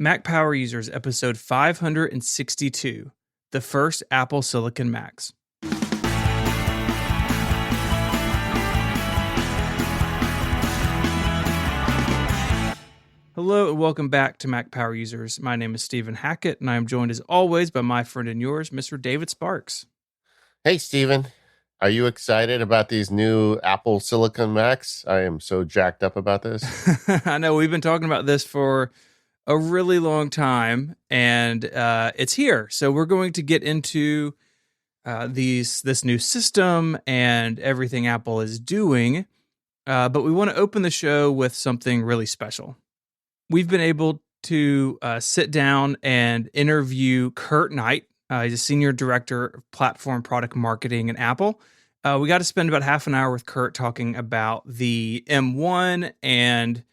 Mac Power Users, episode 562, the first Apple Silicon Macs. Hello and welcome back to Mac Power Users. My name is Stephen Hackett, and I am joined as always by my friend and yours, Mr. David Sparks. Hey, Stephen. Are you excited about these new Apple Silicon Macs? I am so jacked up about this. I know we've been talking about this for a really long time, and it's here. So we're going to get into this new system and everything Apple is doing, but we want to open the show with something really special. We've been able to sit down and interview Kurt Knight. He's a senior director of platform product marketing at Apple. We got to spend about half an hour with Kurt talking about the M1 and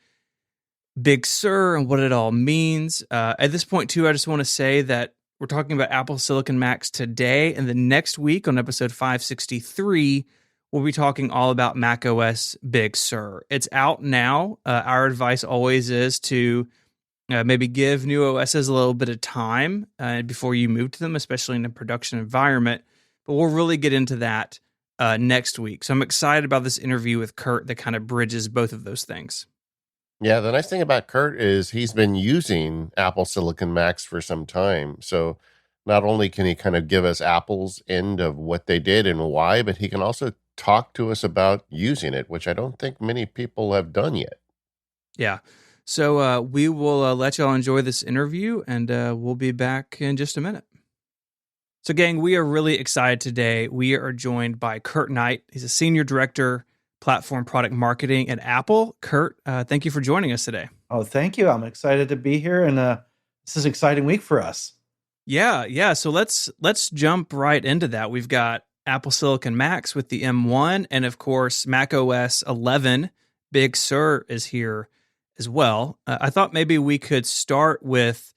Big Sur and what it all means. At this point, too, I just want to say that we're talking about Apple Silicon Macs today, and the next week on episode 563, we'll be talking all about macOS Big Sur. It's out now. Our advice always is to maybe give new OSs a little bit of time before you move to them, especially in a production environment. But we'll really get into that next week. So I'm excited about this interview with Kurt that kind of bridges both of those things. Yeah, the nice thing about Kurt is he's been using Apple Silicon Macs for some time. So not only can he kind of give us Apple's end of what they did and why, but he can also talk to us about using it, which I don't think many people have done yet. Yeah. So we will let y'all enjoy this interview, and we'll be back in just a minute. So, gang, we are really excited today. We are joined by Kurt Knight. He's a senior director, platform product marketing at Apple. Kurt, thank you for joining us today. Oh, thank you. I'm excited to be here, and this is an exciting week for us. Yeah. So let's jump right into that. We've got Apple Silicon Macs with the M1, and of course, macOS 11. Big Sur is here as well. I thought maybe we could start with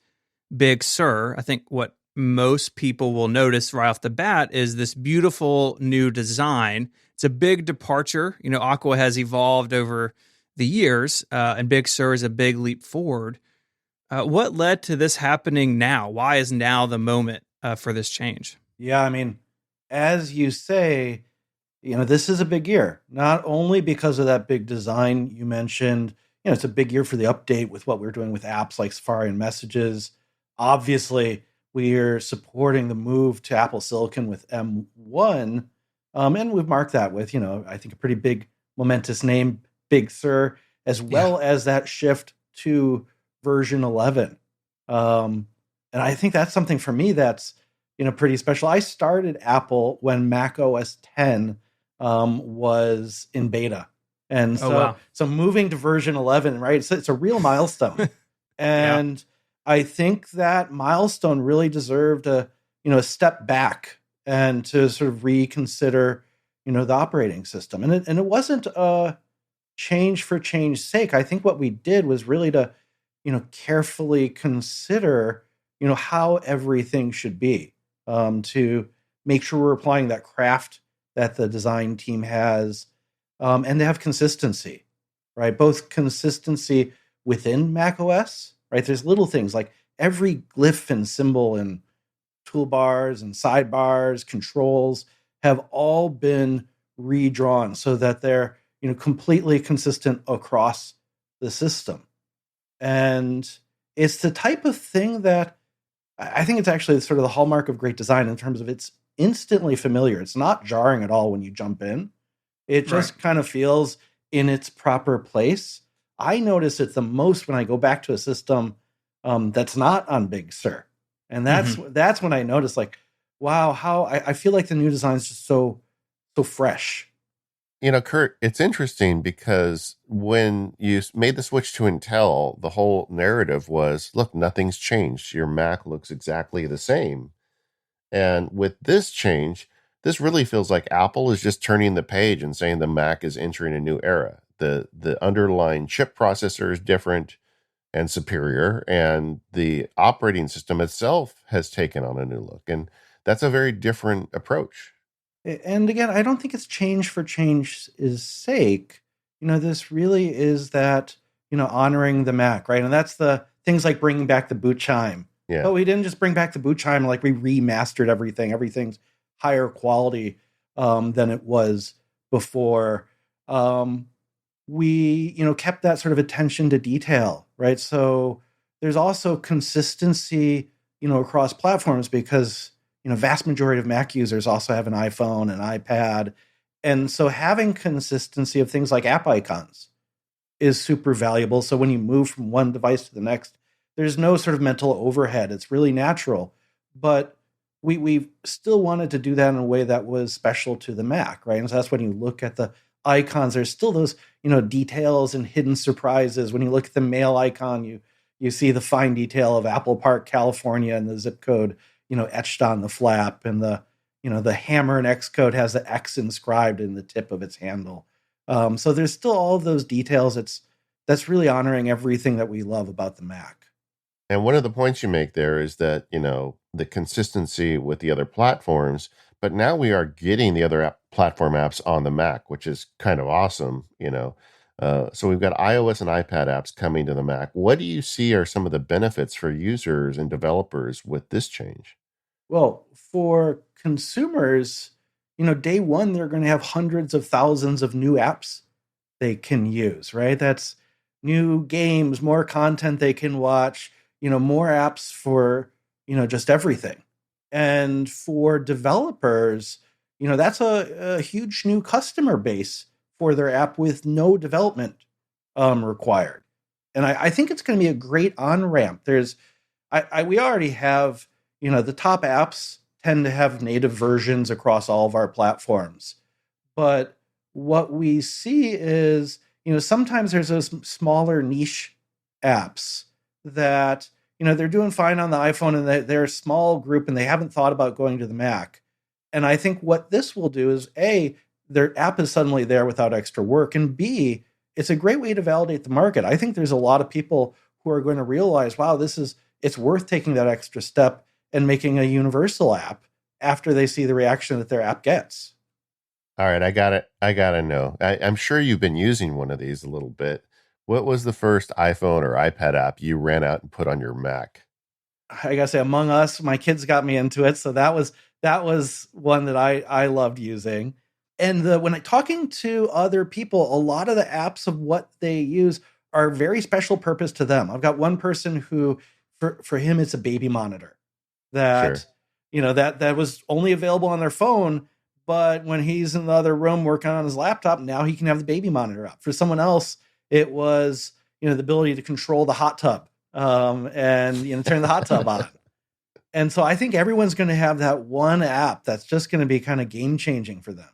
Big Sur. I think what most people will notice right off the bat is this beautiful new design. It's a big departure. You know, Aqua has evolved over the years, and Big Sur is a big leap forward. What led to this happening now? Why is now the moment for this change? Yeah, I mean, as you say, this is a big year, not only because of that big design you mentioned. It's a big year for the update with what we're doing with apps like Safari and Messages. Obviously, we're supporting the move to Apple Silicon with M1, and we've marked that with, I think a pretty big, momentous name, Big Sur, as well as that shift to version 11. And I think that's something for me that's, pretty special. I started Apple when macOS 10 was in beta. And so moving to version 11, right? It's a real milestone. And I think that milestone really deserved a step back and to sort of reconsider, the operating system. And it wasn't a change for change's sake. I think what we did was really to, carefully consider, how everything should be, to make sure we're applying that craft that the design team has, and they have consistency, right? Both consistency within macOS, right? There's little things like every glyph and symbol and toolbars and sidebars, controls have all been redrawn so that they're, completely consistent across the system. And it's the type of thing that I think it's actually sort of the hallmark of great design in terms of it's instantly familiar. It's not jarring at all when you jump in. It just kind of feels in its proper place. I notice it the most when I go back to a system that's not on Big Sur. And that's when I notice, like, wow, how I feel like the new design is just so fresh. Kurt, it's interesting because when you made the switch to Intel, the whole narrative was, look, nothing's changed. Your Mac looks exactly the same. And with this change, this really feels like Apple is just turning the page and saying the Mac is entering a new era. The underlying chip processor is different and superior, and the operating system itself has taken on a new look. And that's a very different approach. And again, I don't think it's change for change's sake. This really is that, honoring the Mac, right? And that's the things like bringing back the boot chime. Yeah. But we didn't just bring back the boot chime, like we remastered everything. Everything's higher quality than it was before. We, kept that sort of attention to detail, right? So there's also consistency, across platforms because, vast majority of Mac users also have an iPhone and iPad. And so having consistency of things like app icons is super valuable. So when you move from one device to the next, there's no sort of mental overhead. It's really natural. But we still wanted to do that in a way that was special to the Mac, right? And so that's when you look at the icons, there's still those, details and hidden surprises. When you look at the mail icon, you see the fine detail of Apple Park, California, and the zip code, etched on the flap, and the hammer and Xcode has the X inscribed in the tip of its handle. So there's still all of those details. That's really honoring everything that we love about the Mac. And one of the points you make there is that, the consistency with the other platforms, but now we are getting the other platform apps on the Mac, which is kind of awesome. So we've got iOS and iPad apps coming to the Mac. What do you see are some of the benefits for users and developers with this change? Well, for consumers, day one, they're going to have hundreds of thousands of new apps they can use, right? That's new games, more content they can watch, more apps for, just everything. And for developers, that's a huge new customer base for their app with no development required. And I think it's going to be a great on-ramp. We already have, the top apps tend to have native versions across all of our platforms. But what we see is, sometimes there's those smaller niche apps that, they're doing fine on the iPhone and they're a small group and they haven't thought about going to the Mac. And I think what this will do is, A, their app is suddenly there without extra work. And B, it's a great way to validate the market. I think there's a lot of people who are going to realize, wow, it's worth taking that extra step and making a universal app after they see the reaction that their app gets. All right, I got it. I got to know. I'm sure you've been using one of these a little bit. What was the first iPhone or iPad app you ran out and put on your Mac? I gotta say, Among Us, my kids got me into it, so that was one that I loved using. And when I talking to other people, a lot of the apps of what they use are very special purpose to them. I've got one person who, for him, it's a baby monitor Sure. that that was only available on their phone. But when he's in the other room working on his laptop, now he can have the baby monitor up. For someone else, it was the ability to control the hot tub and turn the hot tub on. And so I think everyone's going to have that one app that's just going to be kind of game changing for them.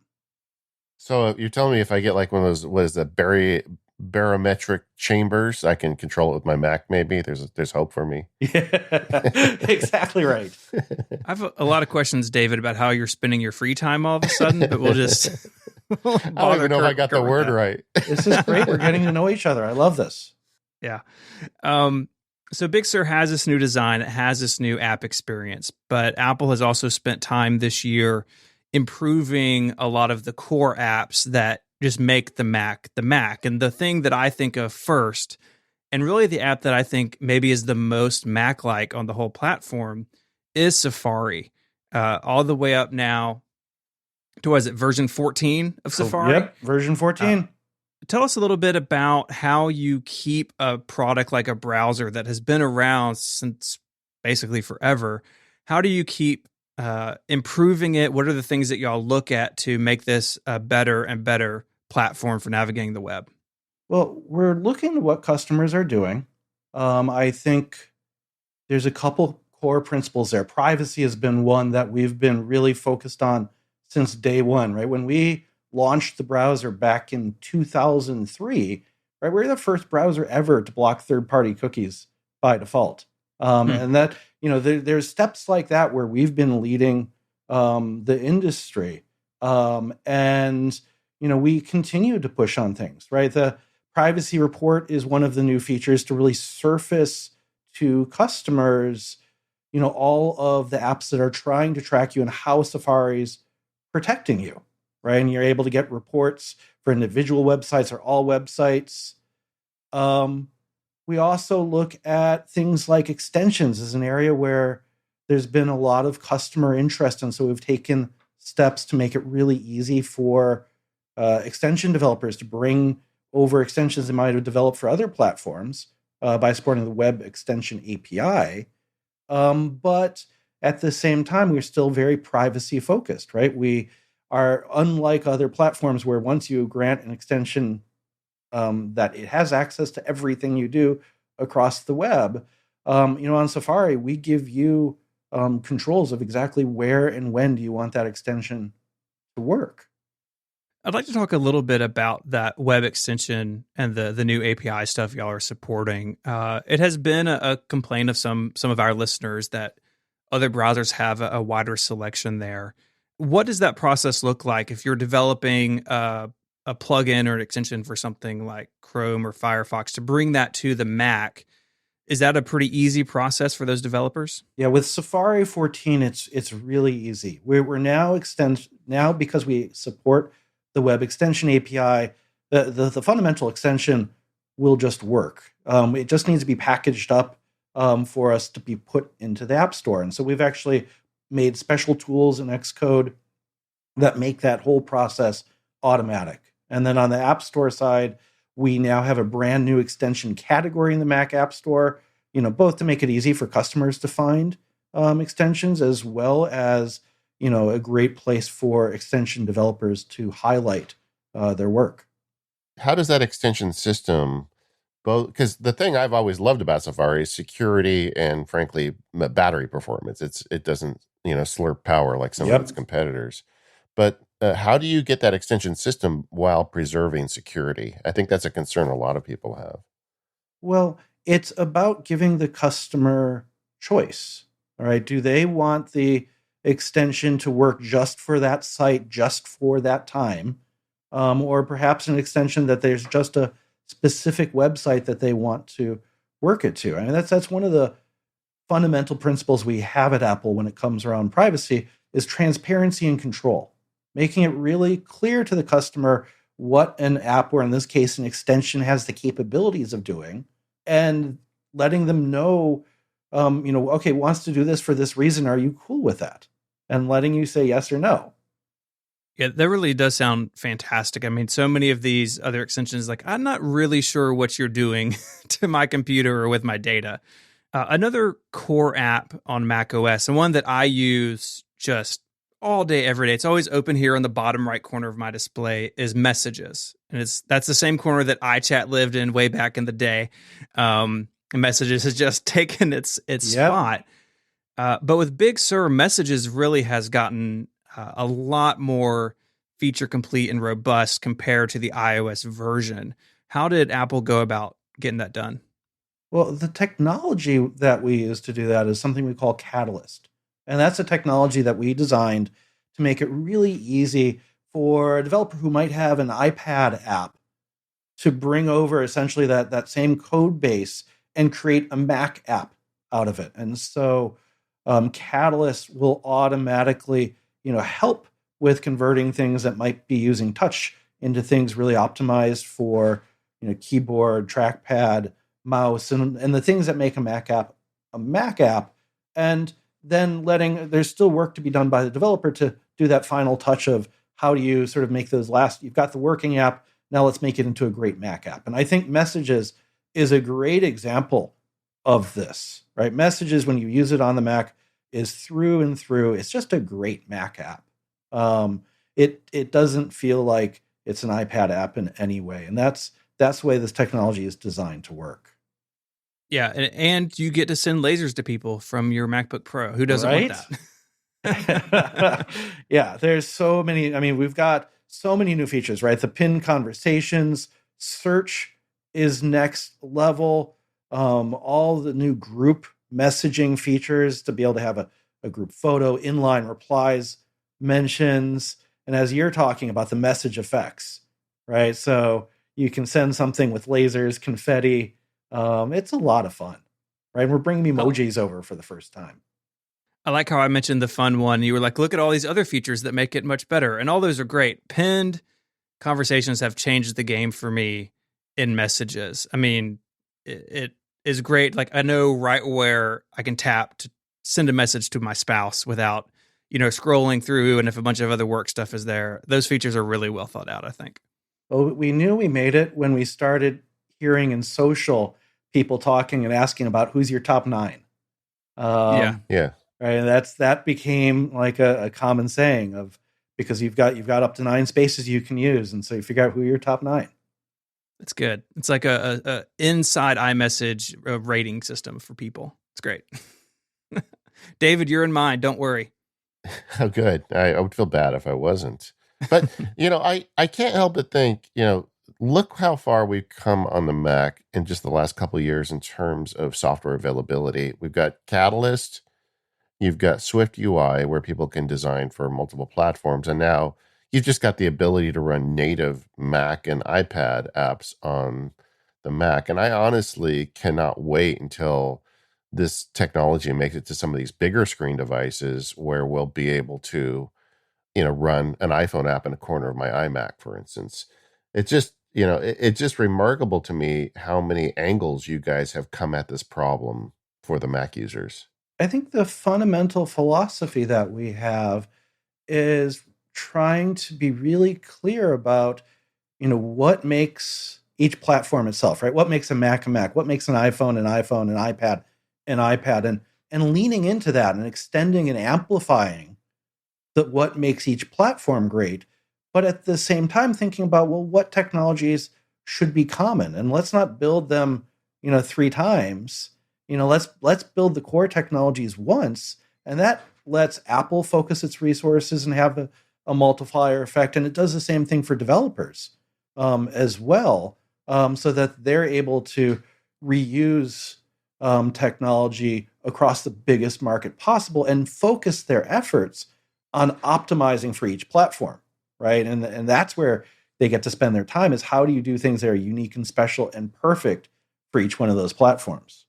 So you're telling me if I get like one of those, what is that, barometric chambers, I can control it with my Mac? Maybe there's hope for me. Yeah, exactly right. I have a lot of questions, David, about how you're spending your free time all of a sudden, but we'll just. I don't even know if I got the word right. This is great. We're getting to know each other. I love this. Yeah. So Big Sur has this new design. It has this new app experience, but Apple has also spent time this year improving a lot of the core apps that just make the Mac the Mac. And the thing that I think of first, and really the app that I think maybe is the most Mac-like on the whole platform, is Safari. All the way up now to, was it version 14 of Safari? Yep, version 14. Tell us a little bit about how you keep a product like a browser that has been around since basically forever. How do you keep improving it? What are the things that y'all look at to make this a better and better platform for navigating the web? Well, we're looking at what customers are doing. I think there's a couple core principles there. Privacy has been one that we've been really focused on since day one, right? When we launched the browser back in 2003, right? We're the first browser ever to block third-party cookies by default. And that, there's steps like that where we've been leading the industry. And we continue to push on things, right? The privacy report is one of the new features to really surface to customers, all of the apps that are trying to track you and how Safari's protecting you, right? And you're able to get reports for individual websites or all websites. We also look at things like extensions as an area where there's been a lot of customer interest. And so we've taken steps to make it really easy for extension developers to bring over extensions they might have developed for other platforms by supporting the Web Extension API. But at the same time, we're still very privacy focused, right? We are unlike other platforms where once you grant an extension that it has access to everything you do across the web. On Safari, we give you controls of exactly where and when do you want that extension to work. I'd like to talk a little bit about that web extension and the new API stuff y'all are supporting. It has been a complaint of some of our listeners that other browsers have a wider selection there. What does that process look like if you're developing a plugin or an extension for something like Chrome or Firefox to bring that to the Mac? Is that a pretty easy process for those developers? Yeah, with Safari 14, it's really easy. We're now because we support the Web Extension API, the fundamental extension will just work. It just needs to be packaged up for us to be put into the App Store. And so we've actually made special tools in Xcode that make that whole process automatic. And then on the App Store side, we now have a brand new extension category in the Mac App Store, both to make it easy for customers to find extensions, as well as a great place for extension developers to highlight their work. How does that extension system both? Because the thing I've always loved about Safari is security and, frankly, battery performance. It doesn't slurp power like some of its competitors. But how do you get that extension system while preserving security? I think that's a concern a lot of people have. Well, it's about giving the customer choice. All right, do they want the extension to work just for that site, just for that time, or perhaps an extension that there's just a specific website that they want to work it to? I mean, that's one of the fundamental principles we have at Apple when it comes around privacy is transparency and control, making it really clear to the customer what an app, or in this case, an extension, has the capabilities of doing, and letting them know, okay, wants to do this for this reason. Are you cool with that? And letting you say yes or no. Yeah, that really does sound fantastic. I mean, so many of these other extensions, like, I'm not really sure what you're doing to my computer or with my data. Another core app on macOS, and one that I use just all day, every day, it's always open here on the bottom right corner of my display, is Messages. And that's the same corner that iChat lived in way back in the day. And Messages has just taken its spot. But with Big Sur, Messages really has gotten a lot more feature complete and robust compared to the iOS version. How did Apple go about getting that done? Well, the technology that we use to do that is something we call Catalyst. And that's a technology that we designed to make it really easy for a developer who might have an iPad app to bring over essentially that same code base and create a Mac app out of it. And so Catalyst will automatically, help with converting things that might be using touch into things really optimized for, keyboard, trackpad, mouse, and the things that make a Mac app a Mac app. And then there's still work to be done by the developer to do that final touch of how do you sort of make those you've got the working app, now let's make it into a great Mac app. And I think Messages is a great example of this, right? Messages, when you use it on the Mac, is through and through. It's just a great Mac app. It doesn't feel like it's an iPad app in any way. And that's the way this technology is designed to work. Yeah, and you get to send lasers to people from your MacBook Pro. Who doesn't want that? Yeah, there's so many. I mean, we've got so many new features, right? The pinned conversations, search is next level. All the new group messaging features to be able to have a group photo, inline replies, mentions, and as you're talking about, the message effects, right? So you can send something with lasers, confetti. It's a lot of fun, right? We're bringing emojis over for the first time. I like how I mentioned the fun one. You were like, look at all these other features that make it much better. And all those are great. Pinned conversations have changed the game for me in Messages. I mean, it is great. Like I know right where I can tap to send a message to my spouse without, scrolling through, and if a bunch of other work stuff is there. Those features are really well thought out, I think. Well, we knew we made it when we started hearing in social people talking and asking about who's your top nine. Yeah. Yeah. Right, and that became like a common saying of, because you've got up to 9 spaces you can use, and so you figure out who are your top 9. It's good. It's like a inside iMessage rating system for people. It's great. David, you're in mine. Don't worry. Oh, good. I would feel bad if I wasn't. But, I can't help but think, look how far we've come on the Mac in just the last couple of years in terms of software availability. We've got Catalyst, you've got Swift UI, where people can design for multiple platforms. And now you've just got the ability to run native Mac and iPad apps on the Mac. And I honestly cannot wait until this technology makes it to some of these bigger screen devices where we'll be able to, run an iPhone app in a corner of my iMac, for instance. It's just, it's just remarkable to me how many angles you guys have come at this problem for the Mac users. I think the fundamental philosophy that we have is trying to be really clear about, what makes each platform itself, right? What makes a Mac, what makes an iPhone, an iPad, and leaning into that and extending and amplifying what makes each platform great, but at the same time thinking about, well, what technologies should be common, and let's not build them, 3 times. Let's build the core technologies once, and that lets Apple focus its resources and have a multiplier effect. And it does the same thing for developers as well, so that they're able to reuse technology across the biggest market possible and focus their efforts on optimizing for each platform, right? And that's where they get to spend their time, is how do you do things that are unique and special and perfect for each one of those platforms.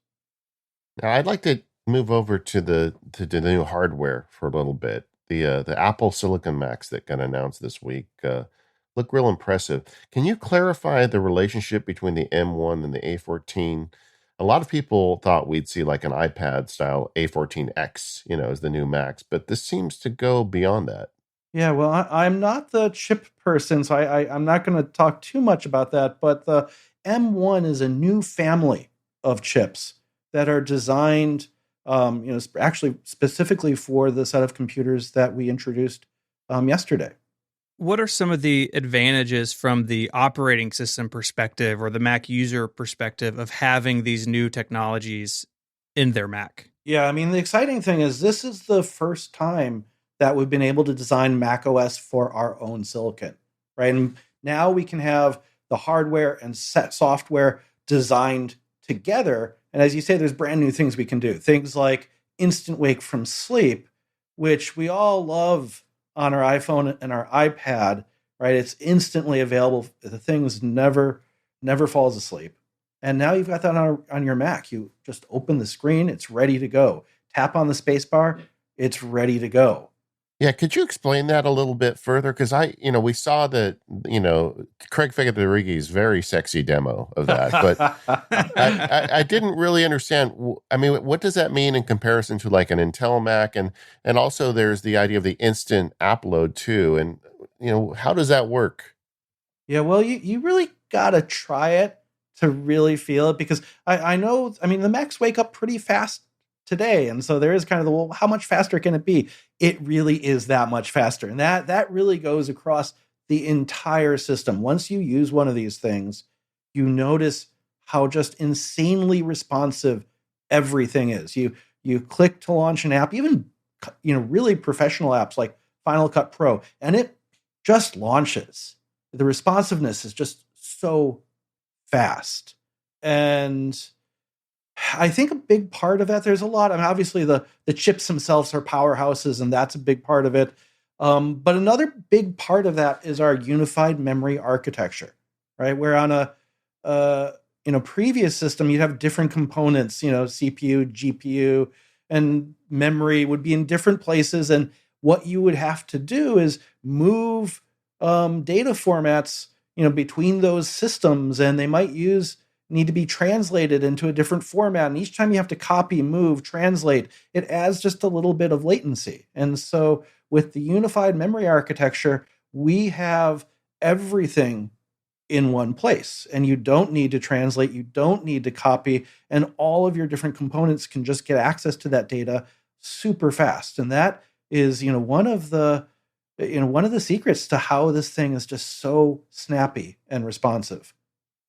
Now, I'd like to move over to the new hardware for a little bit. The Apple Silicon Macs that got announced this week look real impressive. Can you clarify the relationship between the M1 and the A14? A lot of people thought we'd see like an iPad style A14X, as the new Macs, but this seems to go beyond that. Yeah, well, I'm not the chip person, so I'm not going to talk too much about that. But the M1 is a new family of chips that are designed, actually specifically for the set of computers that we introduced yesterday. What are some of the advantages from the operating system perspective or the Mac user perspective of having these new technologies in their Mac? Yeah, I mean, the exciting thing is this is the first time that we've been able to design macOS for our own silicon, right? And now we can have the hardware and set software designed together. And as you say, there's brand new things we can do. Things like instant wake from sleep, which we all love on our iPhone and our iPad, right? It's instantly available. The thing's never falls asleep. And now you've got that on your Mac. You just open the screen, it's ready to go. Tap on the space bar, it's ready to go. Yeah, could you explain that a little bit further? Because we saw that, Craig Federighi's very sexy demo of that, but I didn't really understand. I mean, what does that mean in comparison to like an Intel Mac? And also there's the idea of the instant app load too. And, how does that work? Yeah, well, you really got to try it to really feel it, because I know, I mean, the Macs wake up pretty fast today. And so there is kind of well, how much faster can it be? It really is that much faster. And that really goes across the entire system. Once you use one of these things, you notice how just insanely responsive everything is. You click to launch an app, even really professional apps like Final Cut Pro, and it just launches. The responsiveness is just so fast. And I think a big part of that, there's a lot. I mean, obviously the chips themselves are powerhouses, and that's a big part of it. But another big part of that is our unified memory architecture, right? Where on a previous system, you'd have different components, CPU, GPU, and memory would be in different places. And what you would have to do is move data formats, between those systems, and they might use need to be translated into a different format. And each time you have to copy, move, translate, it adds just a little bit of latency. And so with the unified memory architecture, we have everything in one place, and you don't need to translate, you don't need to copy, and all of your different components can just get access to that data super fast. And that is, one of the secrets to how this thing is just so snappy and responsive.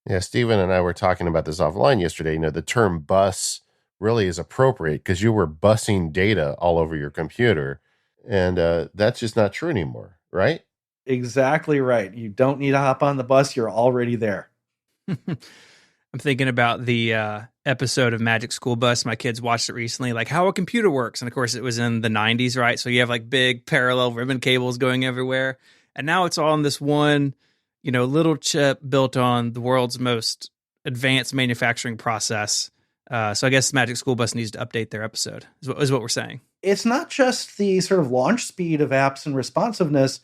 Yeah, Stephen and I were talking about this offline yesterday. The term bus really is appropriate because you were busing data all over your computer. And that's just not true anymore, right? Exactly right. You don't need to hop on the bus, you're already there. I'm thinking about the episode of Magic School Bus. My kids watched it recently, like how a computer works. And of course, it was in the 90s, right? So you have like big parallel ribbon cables going everywhere. And now it's all in this one, little chip built on the world's most advanced manufacturing process. So I guess Magic School Bus needs to update their episode, is what we're saying. It's not just the sort of launch speed of apps and responsiveness,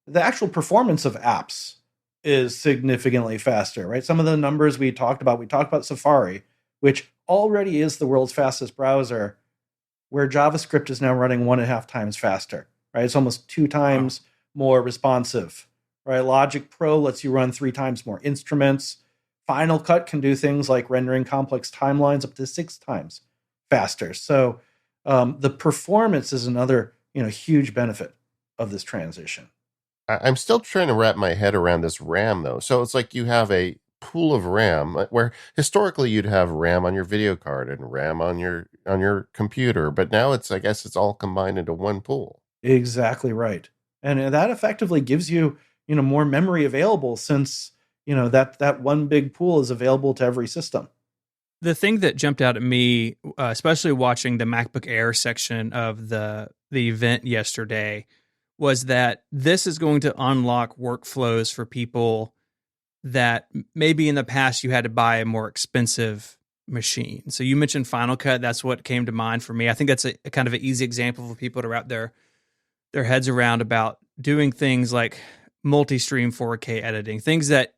the actual performance of apps is significantly faster, right? Some of the numbers we talked about Safari, which already is the world's fastest browser, where JavaScript is now running 1.5 times faster, right? It's almost 2 times more responsive, right? Logic Pro lets you run 3 times more instruments. Final Cut can do things like rendering complex timelines up to 6 times faster. So the performance is another, huge benefit of this transition. I'm still trying to wrap my head around this RAM, though. So it's like you have a pool of RAM where historically you'd have RAM on your video card and RAM on your computer, but now I guess it's all combined into one pool. Exactly right. And that effectively gives you, more memory available since, that one big pool is available to every system. The thing that jumped out at me, especially watching the MacBook Air section of the event yesterday, was that this is going to unlock workflows for people that maybe in the past you had to buy a more expensive machine. So you mentioned Final Cut. That's what came to mind for me. I think that's a kind of an easy example for people to wrap their heads around about doing things like multi-stream 4K editing, things that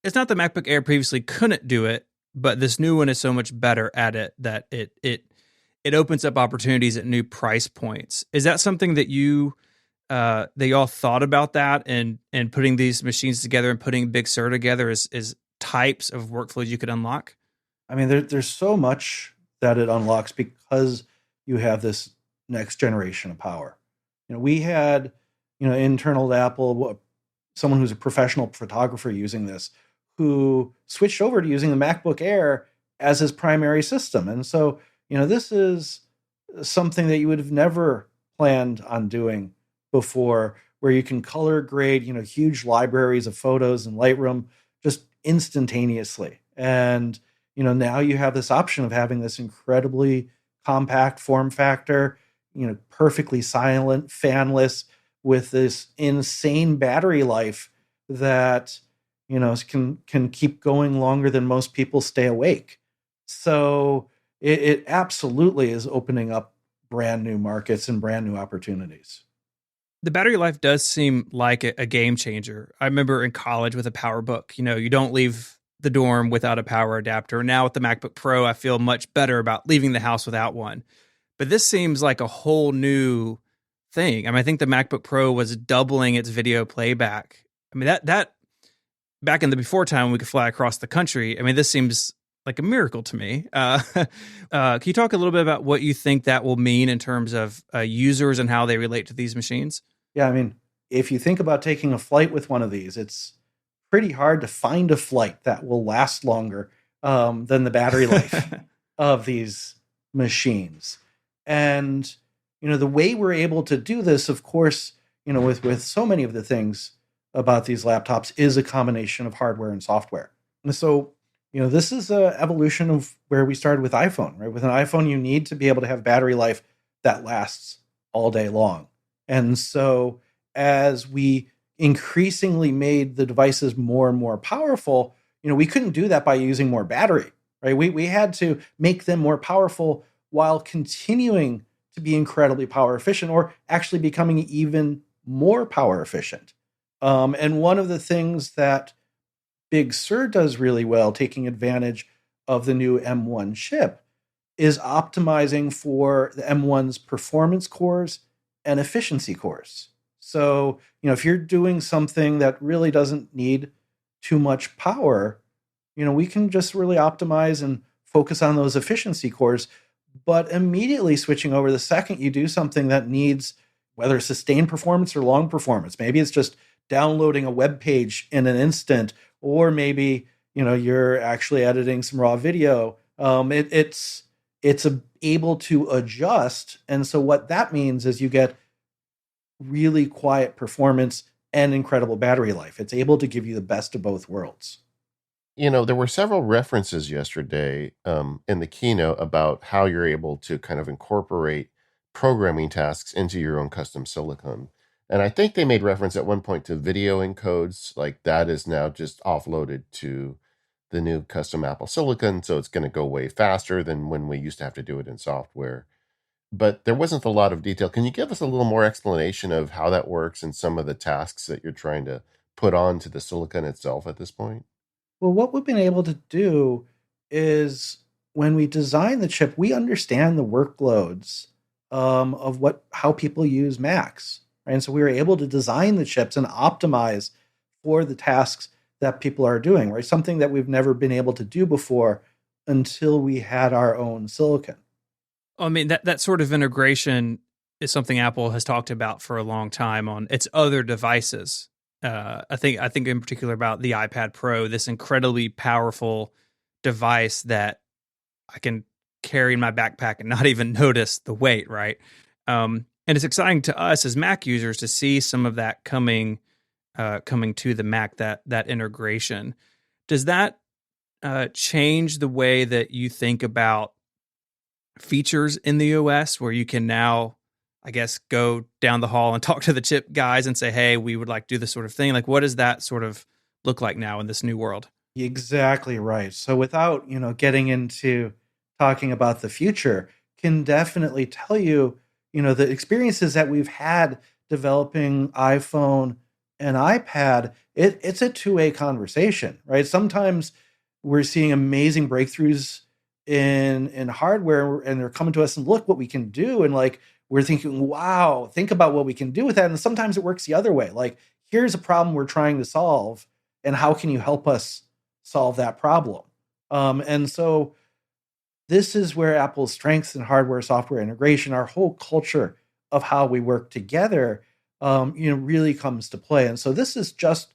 it's not the MacBook Air previously couldn't do it, but this new one is so much better at it that it opens up opportunities at new price points. Is that something that they all thought about that and putting these machines together and putting Big Sur together is types of workflows you could unlock? I mean, there's so much that it unlocks because you have this next generation of power. We had, internal to Apple, someone who's a professional photographer using this, who switched over to using the MacBook Air as his primary system. And so, this is something that you would have never planned on doing before, where you can color grade, huge libraries of photos in Lightroom just instantaneously. And, now you have this option of having this incredibly compact form factor, perfectly silent, fanless, with this insane battery life that, can keep going longer than most people stay awake. So it absolutely is opening up brand new markets and brand new opportunities. The battery life does seem like a game changer. I remember in college with a PowerBook, you don't leave the dorm without a power adapter. Now with the MacBook Pro, I feel much better about leaving the house without one. But this seems like a whole new thing. I mean, I think the MacBook Pro was doubling its video playback. I mean, that back in the before time when we could fly across the country, I mean, this seems like a miracle to me. Can you talk a little bit about what you think that will mean in terms of users and how they relate to these machines? Yeah, I mean, if you think about taking a flight with one of these, it's pretty hard to find a flight that will last longer than the battery life of these machines. And, the way we're able to do this, of course, with so many of the things about these laptops is a combination of hardware and software. And so, this is an evolution of where we started with iPhone, right? With an iPhone, you need to be able to have battery life that lasts all day long. And so as we increasingly made the devices more and more powerful, we couldn't do that by using more battery, right? We had to make them more powerful while continuing to be incredibly power efficient, or actually becoming even more power efficient. And one of the things that Big Sur does really well, taking advantage of the new M1 chip is optimizing for the M1's performance cores and efficiency cores. So, if you're doing something that really doesn't need too much power, we can just really optimize and focus on those efficiency cores, but immediately switching over the second you do something that needs whether sustained performance or long performance. Maybe it's just downloading a web page in an instant, or maybe you're actually editing some raw video. It's able to adjust, and so what that means is you get really quiet performance and incredible battery life. It's able to give you the best of both worlds. There were several references yesterday in the keynote about how you're able to kind of incorporate programming tasks into your own custom silicon. And I think they made reference at one point to video encodes, like that is now just offloaded to the new custom Apple silicon. So it's going to go way faster than when we used to have to do it in software. But there wasn't a lot of detail. Can you give us a little more explanation of how that works and some of the tasks that you're trying to put onto the silicon itself at this point? Well, what we've been able to do is when we design the chip, we understand the workloads of how people use Macs, right? And so we were able to design the chips and optimize for the tasks that people are doing, right? Something that we've never been able to do before until we had our own silicon. I mean, that sort of integration is something Apple has talked about for a long time on its other devices. I think in particular about the iPad Pro, this incredibly powerful device that I can carry in my backpack and not even notice the weight, right? And it's exciting to us as Mac users to see some of that coming to the Mac, that integration. Does that change the way that you think about features in the OS, where you can now, I guess, go down the hall and talk to the chip guys and say, hey, we would like to do this sort of thing? Like, what does that sort of look like now in this new world? Exactly right. So without, getting into talking about the future, can definitely tell you, the experiences that we've had developing iPhone and iPad, it's a two-way conversation, right? Sometimes we're seeing amazing breakthroughs in hardware, and they're coming to us and look what we can do, and like we're thinking, wow, think about what we can do with that. And sometimes it works the other way. Like, here's a problem we're trying to solve, and how can you help us solve that problem? And so this is where Apple's strengths in hardware software integration, our whole culture of how we work together, really comes to play. And so this is just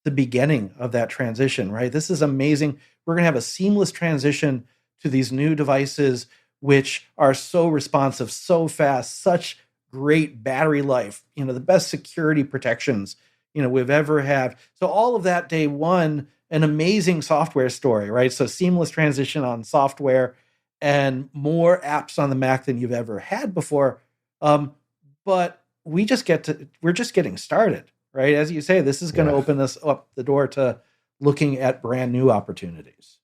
the beginning of that transition, right? This is amazing. We're going to have a seamless transition to these new devices, which are so responsive, so fast, such great battery life, the best security protections, we've ever had. So all of that day one, an amazing software story, right? So seamless transition on software and more apps on the Mac than you've ever had before. But we're just getting started, right? As you say, this is going to open us up the door to looking at brand new opportunities.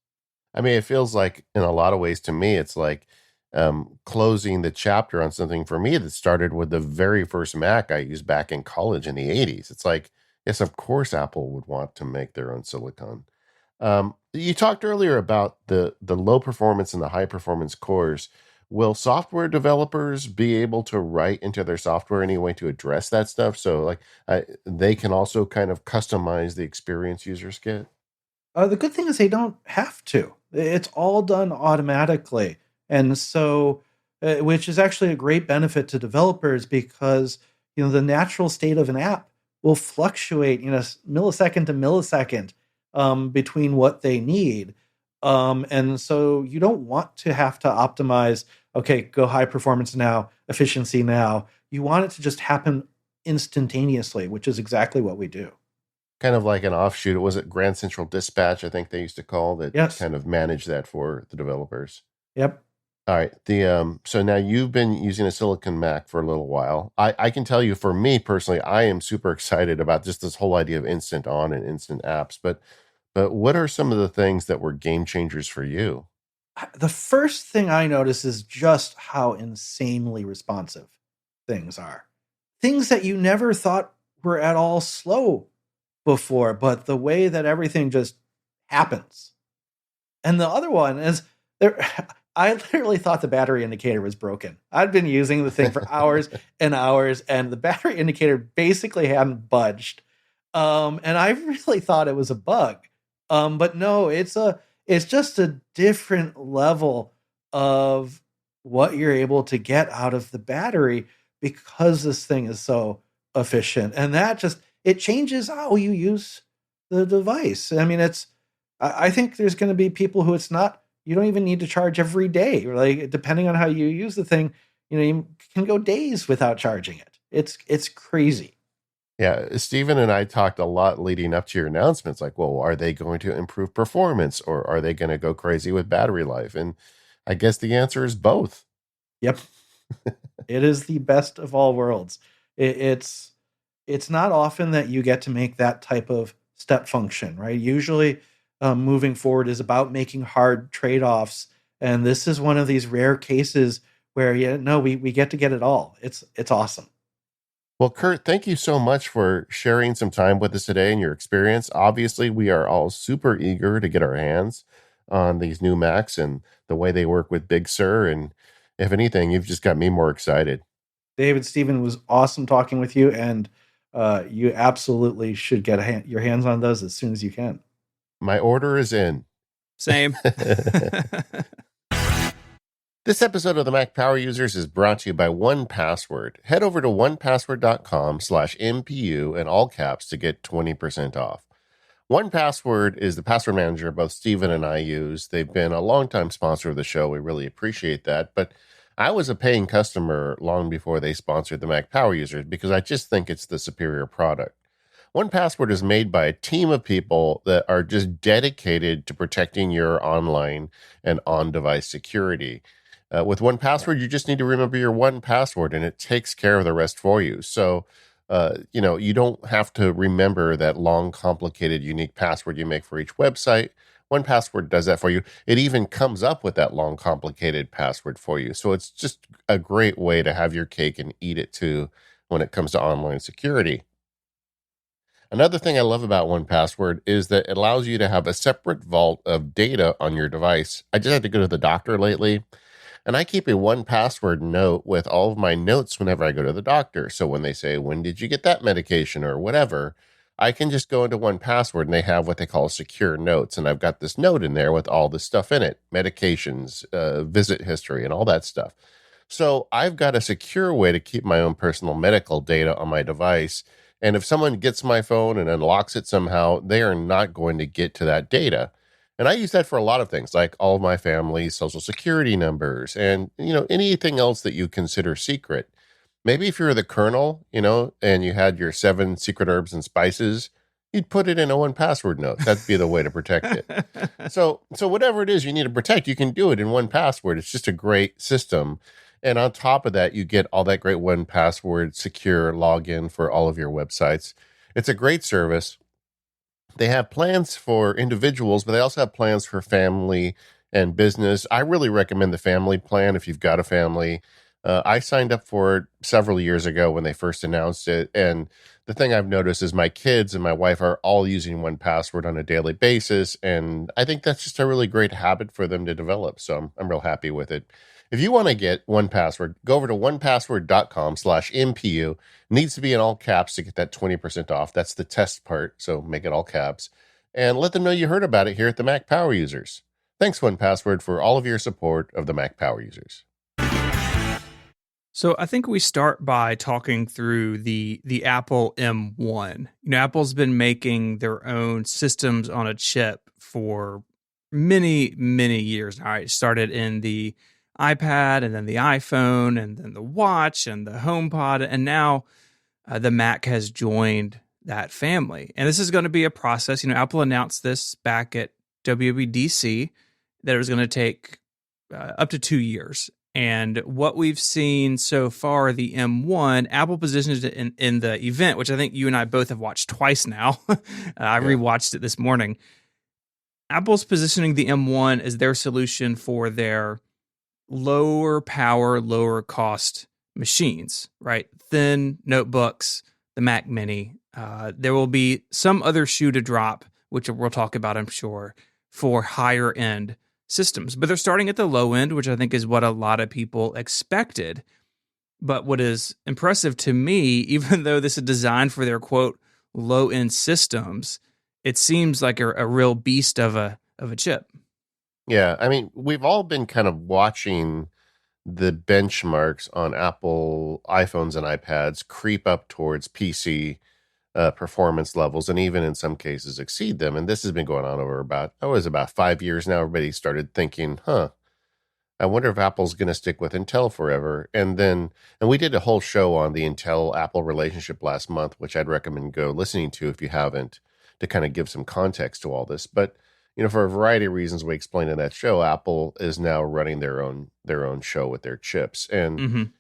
I mean, it feels like in a lot of ways to me, it's like closing the chapter on something for me that started with the very first Mac I used back in college in the 80s. It's like, yes, of course, Apple would want to make their own silicon. You talked earlier about the low performance and the high performance cores. Will software developers be able to write into their software any way to address that stuff? So like they can also kind of customize the experience users get? The good thing is they don't have to. It's all done automatically. And so, which is actually a great benefit to developers because, the natural state of an app will fluctuate, millisecond to millisecond between what they need. And so you don't want to have to optimize, okay, go high performance now, efficiency now. You want it to just happen instantaneously, which is exactly what we do. Kind of like an offshoot. Was it Grand Central Dispatch, I think they used to call that Yes. kind of manage that for the developers. Yep. All right. So now you've been using a Silicon Mac for a little while. I can tell you for me personally, I am super excited about just this whole idea of instant on and instant apps. But what are some of the things that were game changers for you? The first thing I notice is just how insanely responsive things are. Things that you never thought were at all slow before, but the way that everything just happens. And the other one is there. I literally thought the battery indicator was broken. I'd been using the thing for hours and hours, and the battery indicator basically hadn't budged. And I really thought it was a bug. But no, it's just a different level of what you're able to get out of the battery because this thing is so efficient. And that just it changes how you use the device. I mean, I think there's going to be people who it's not, you don't even need to charge every day. Like, depending on how you use the thing, you can go days without charging it. It's crazy. Yeah, Stephen and I talked a lot leading up to your announcements. Like, well, are they going to improve performance or are they going to go crazy with battery life? And I guess the answer is both. Yep. It is the best of all worlds. It's not often that you get to make that type of step function, right? Usually, moving forward is about making hard trade-offs, and this is one of these rare cases where we get to get it all. It's awesome. Well, Kurt, thank you so much for sharing some time with us today and your experience. Obviously, we are all super eager to get our hands on these new Macs and the way they work with Big Sur. And if anything, you've just got me more excited. David, Stephen, was awesome talking with you, and you absolutely should get your hands on those as soon as you can. My order is in. Same. This episode of the Mac Power Users is brought to you by 1Password. Head over to 1password.com/MPU in all caps to get 20% off. 1Password is the password manager both Stephen and I use. They've been a longtime sponsor of the show. We really appreciate that. But I was a paying customer long before they sponsored the Mac Power Users because I just think it's the superior product. 1Password is made by a team of people that are just dedicated to protecting your online and on-device security. With 1Password, you just need to remember your one password, and it takes care of the rest for you. So, you don't have to remember that long, complicated, unique password you make for each website. 1Password does that for you. It even comes up with that long, complicated password for you. So it's just a great way to have your cake and eat it too when it comes to online security. Another thing I love about 1Password is that it allows you to have a separate vault of data on your device. I just had to go to the doctor lately, and I keep a 1Password note with all of my notes whenever I go to the doctor. So when they say, when did you get that medication or whatever, I can just go into 1Password and they have what they call secure notes. And I've got this note in there with all the stuff in it, medications, visit history, and all that stuff. So I've got a secure way to keep my own personal medical data on my device. And if someone gets my phone and unlocks it somehow, they are not going to get to that data. And I use that for a lot of things, like all of my family's social security numbers and, anything else that you consider secret. Maybe if you're the colonel, and you had your 7 secret herbs and spices, you'd put it in a 1Password note. That'd be the way to protect it. So whatever it is you need to protect, you can do it in 1Password. It's just a great system. And on top of that, you get all that great 1Password secure login for all of your websites. It's a great service. They have plans for individuals, but they also have plans for family and business. I really recommend the family plan if you've got a family. I signed up for it several years ago when they first announced it. And the thing I've noticed is my kids and my wife are all using 1Password on a daily basis. And I think that's just a really great habit for them to develop. So I'm real happy with it. If you want to get 1Password, go over to 1Password.com/MPU. Needs to be in all caps to get that 20% off. That's the test part, so make it all caps. And let them know you heard about it here at the Mac Power Users. Thanks, 1Password, for all of your support of the Mac Power Users. So I think we start by talking through the Apple M1. Apple's been making their own systems on a chip for many, many years now. It started in the iPad and then the iPhone and then the watch and the HomePod. And now the Mac has joined that family. And this is going to be a process. Apple announced this back at WWDC that it was going to take up to 2 years. And what we've seen so far, the M1, Apple positions it in the event, which I think you and I both have watched twice now. I rewatched it this morning. Apple's positioning the M1 as their solution for their lower power, lower cost machines, right? Thin notebooks, the Mac Mini. There will be some other shoe to drop, which we'll talk about, I'm sure. for higher end systems. But they're starting at the low end, which I think is what a lot of people expected. But what is impressive to me, even though this is designed for their quote low end systems, it seems like a real beast of a chip. Yeah, I mean, we've all been kind of watching the benchmarks on Apple iPhones and iPads creep up towards PC performance levels, and even in some cases exceed them. And this has been going on over about 5 years now. Everybody started thinking, I wonder if Apple's going to stick with Intel forever. And we did a whole show on the Intel Apple relationship last month, which I'd recommend go listening to if you haven't, to kind of give some context to all this. But, for a variety of reasons we explained in that show, Apple is now running their own show with their chips. And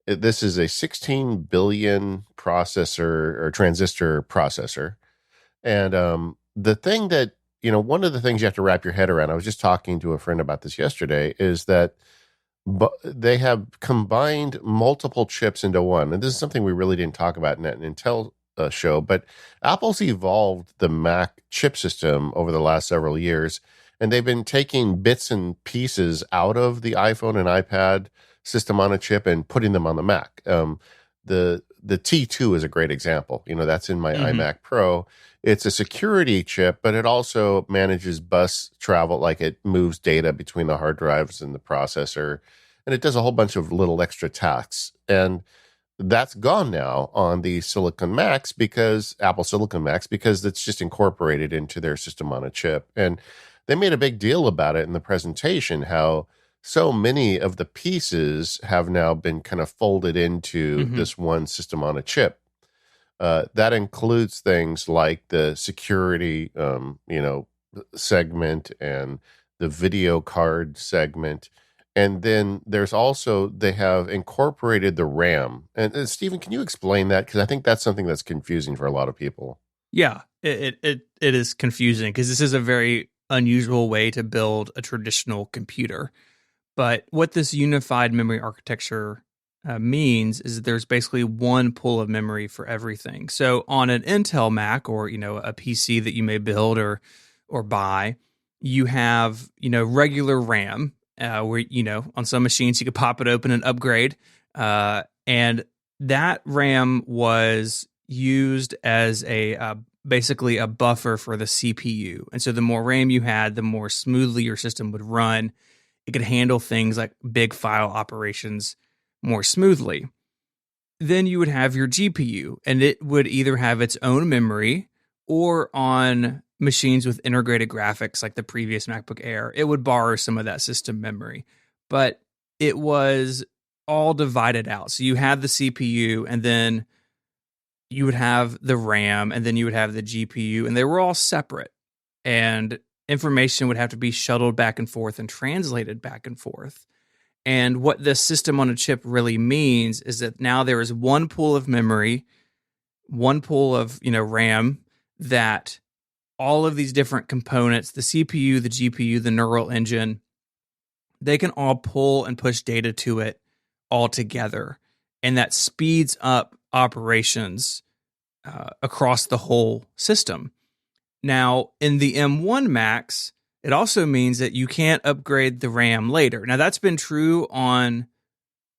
this is a 16 billion processor or transistor processor. And the thing that, one of the things you have to wrap your head around, I was just talking to a friend about this yesterday, is that they have combined multiple chips into one. And this is something we really didn't talk about in an Intel show, but Apple's evolved the Mac chip system over the last several years, and they've been taking bits and pieces out of the iPhone and iPad system on a chip and putting them on the Mac. The T2 is a great example. That's in my iMac Pro. It's a security chip, but it also manages bus travel, like it moves data between the hard drives and the processor, and it does a whole bunch of little extra tasks. And that's gone now on the Silicon Macs, because Apple Silicon Macs, because it's just incorporated into their system on a chip. And they made a big deal about it in the presentation, how so many of the pieces have now been kind of folded into this one system on a chip. That includes things like the security, segment, and the video card segment. And then there's also, they have incorporated the RAM. And Stephen, can you explain that? Because I think that's something that's confusing for a lot of people. Yeah, it is confusing because this is a very unusual way to build a traditional computer. But what this unified memory architecture means is that there's basically one pool of memory for everything. So on an Intel Mac, or a PC that you may build or buy, you have regular RAM, where on some machines you could pop it open and upgrade, and that RAM was used as basically a buffer for the CPU. And so the more RAM you had, the more smoothly your system would run. It could handle things like big file operations more smoothly. Then you would have your GPU, and it would either have its own memory, or on machines with integrated graphics like the previous MacBook Air, it would borrow some of that system memory. But it was all divided out. So you had the CPU, and then you would have the RAM, and then you would have the GPU, and they were all separate. And information would have to be shuttled back and forth and translated back and forth. And what this system on a chip really means is that now there is one pool of memory, one pool of RAM, that all of these different components, the CPU, the GPU, the neural engine, they can all pull and push data to it all together. And that speeds up operations across the whole system. Now, in the M1 Max, it also means that you can't upgrade the RAM later. Now, that's been true on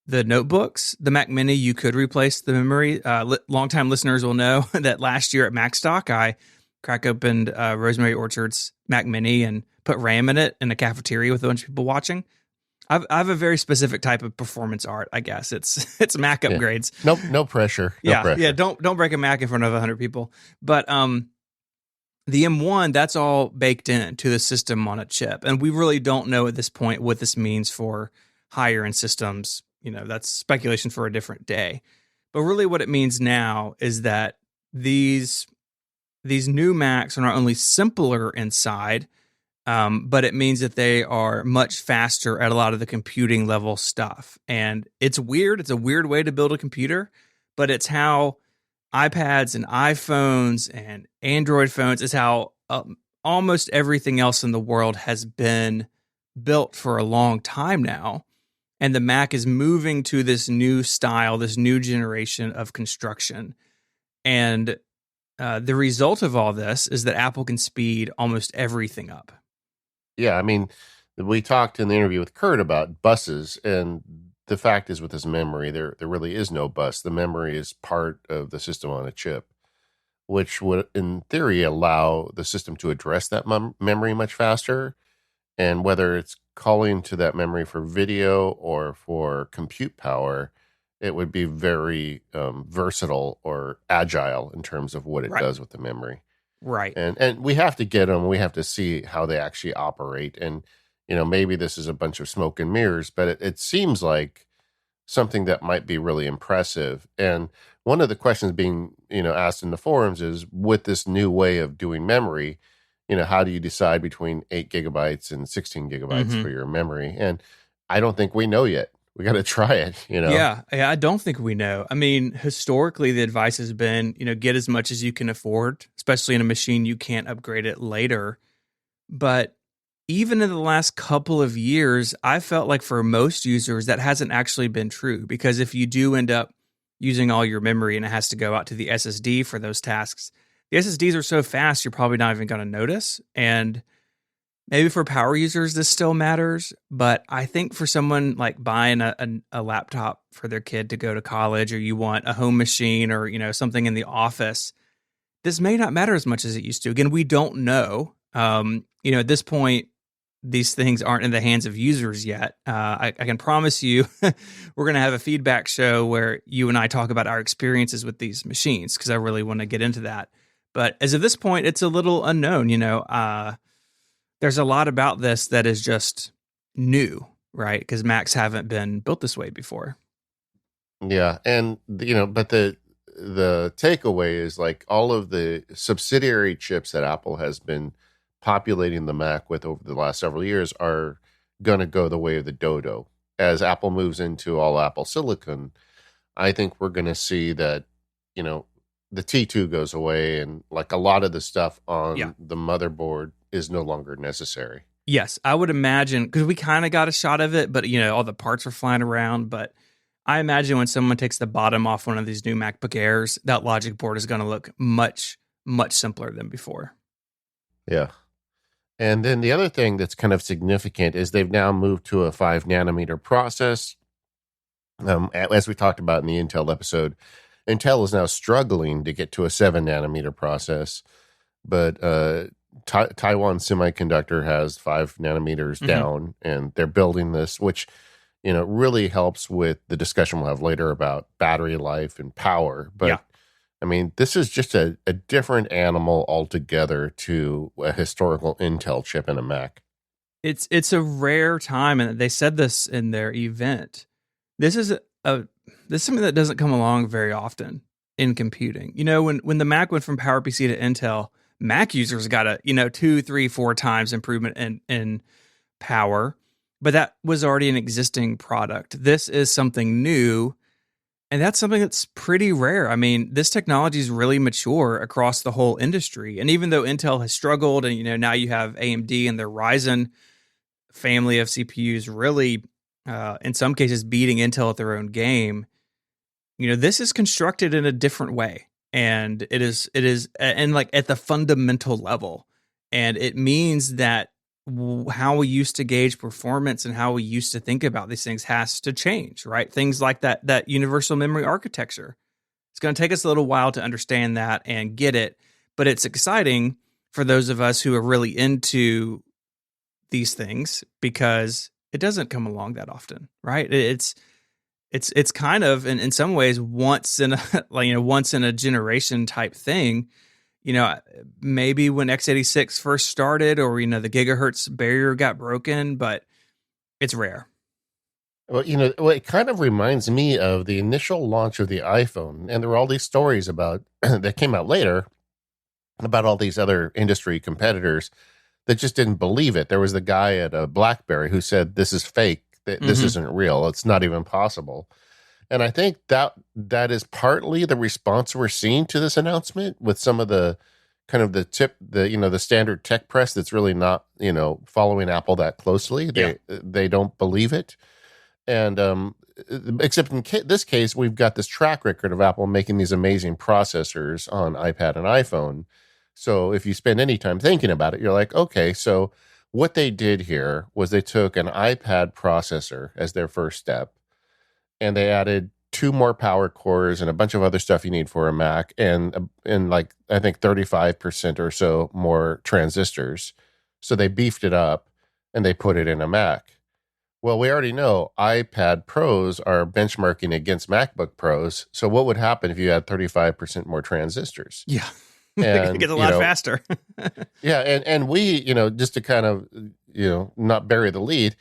the notebooks. The Mac Mini, you could replace the memory. Longtime listeners will know that last year at MacStock, I crack opened Rosemary Orchard's Mac Mini and put RAM in it in a cafeteria with a bunch of people watching. I have a very specific type of performance art, I guess. It's Mac upgrades. No pressure. No pressure. Yeah. Don't break a Mac in front of 100 people. But the M1, that's all baked into the system on a chip. And we really don't know at this point what this means for higher end systems. That's speculation for a different day. But really what it means now is that these new Macs are not only simpler inside, but it means that they are much faster at a lot of the computing level stuff. And it's weird. It's a weird way to build a computer, but it's how iPads and iPhones and Android phones, is how almost everything else in the world has been built for a long time now. And the Mac is moving to this new style, this new generation of construction. And the result of all this is that Apple can speed almost everything up. Yeah, I mean, we talked in the interview with Kurt about buses, and the fact is with this memory, there really is no bus. The memory is part of the system on a chip, which would, in theory, allow the system to address that memory much faster. And whether it's calling to that memory for video or for compute power, it would be very versatile or agile in terms of what it Right. does with the memory. Right. And we have to get them. We have to see how they actually operate. And maybe this is a bunch of smoke and mirrors, but it seems like something that might be really impressive. And one of the questions being asked in the forums is, with this new way of doing memory, how do you decide between 8 GB and 16 GB for Hmm. your memory? And I don't think we know yet. We got to try it. Yeah, I don't think we know. I mean, historically, the advice has been, get as much as you can afford, especially in a machine you can't upgrade it later. But even in the last couple of years, I felt like for most users, that hasn't actually been true. Because if you do end up using all your memory and it has to go out to the SSD for those tasks, the SSDs are so fast, you're probably not even going to notice. And maybe for power users, this still matters. But I think for someone like buying a laptop for their kid to go to college, or you want a home machine, or, something in the office, this may not matter as much as it used to. Again, we don't know. At this point, these things aren't in the hands of users yet. I can promise you we're going to have a feedback show where you and I talk about our experiences with these machines, because I really want to get into that. But as of this point, it's a little unknown. There's a lot about this that is just new, right? Because Macs haven't been built this way before. Yeah, and but the takeaway is, like, all of the subsidiary chips that Apple has been populating the Mac with over the last several years are going to go the way of the dodo. As Apple moves into all Apple silicon, I think we're going to see that, the T2 goes away, and like a lot of the stuff Yeah. on the motherboard is no longer necessary. Yes, I would imagine, because we kind of got a shot of it, but all the parts are flying around. But I imagine when someone takes the bottom off one of these new MacBook Airs, that logic board is going to look much, much simpler than before. Yeah. And then the other thing that's kind of significant is they've now moved to a 5 nanometer process. As we talked about in the Intel episode, Intel is now struggling to get to a 7 nanometer process, but Taiwan Semiconductor has 5 nanometers down, and they're building this, which really helps with the discussion we'll have later about battery life and power. But Yeah. I mean, this is just a different animal altogether to a historical Intel chip in a Mac. It's a rare time, and they said this in their event. This is this is something that doesn't come along very often in computing. When the Mac went from PowerPC to Intel, Mac users got a 2, 3, 4 times improvement in power, but that was already an existing product. This is something new, and that's something that's pretty rare. I mean, this technology is really mature across the whole industry, and even though Intel has struggled, and now you have AMD and their Ryzen family of CPUs really, in some cases, beating Intel at their own game. This is constructed in a different way, and it is, and like at the fundamental level, and it means that how we used to gauge performance and how we used to think about these things has to change, right? Things like that universal memory architecture. It's going to take us a little while to understand that and get it, but it's exciting for those of us who are really into these things, because it doesn't come along that often, right? It's kind of in some ways once in a once in a generation type thing. Maybe when x86 first started, or the gigahertz barrier got broken, but it's rare. Well, it kind of reminds me of the initial launch of the iPhone, and there were all these stories about that came out later about all these other industry competitors that just didn't believe it. There was the guy at BlackBerry who said, "This is fake. This isn't real. It's not even possible." And I think that is partly the response we're seeing to this announcement, with some of the kind of the standard tech press that's really not, following Apple that closely. They don't believe it. And except in this case, we've got this track record of Apple making these amazing processors on iPad and iPhone. So if you spend any time thinking about it, you're like, okay, so What they did here was they took an iPad processor as their first step, and they added two more power cores and a bunch of other stuff you need for a Mac, and like I think 35% or so more transistors. So they beefed it up and they put it in a Mac. Well, we already know iPad Pros are benchmarking against MacBook Pros. So what would happen if you had 35% more transistors? Yeah. And It gets a lot faster. yeah, and we, just to kind of, not bury the lead,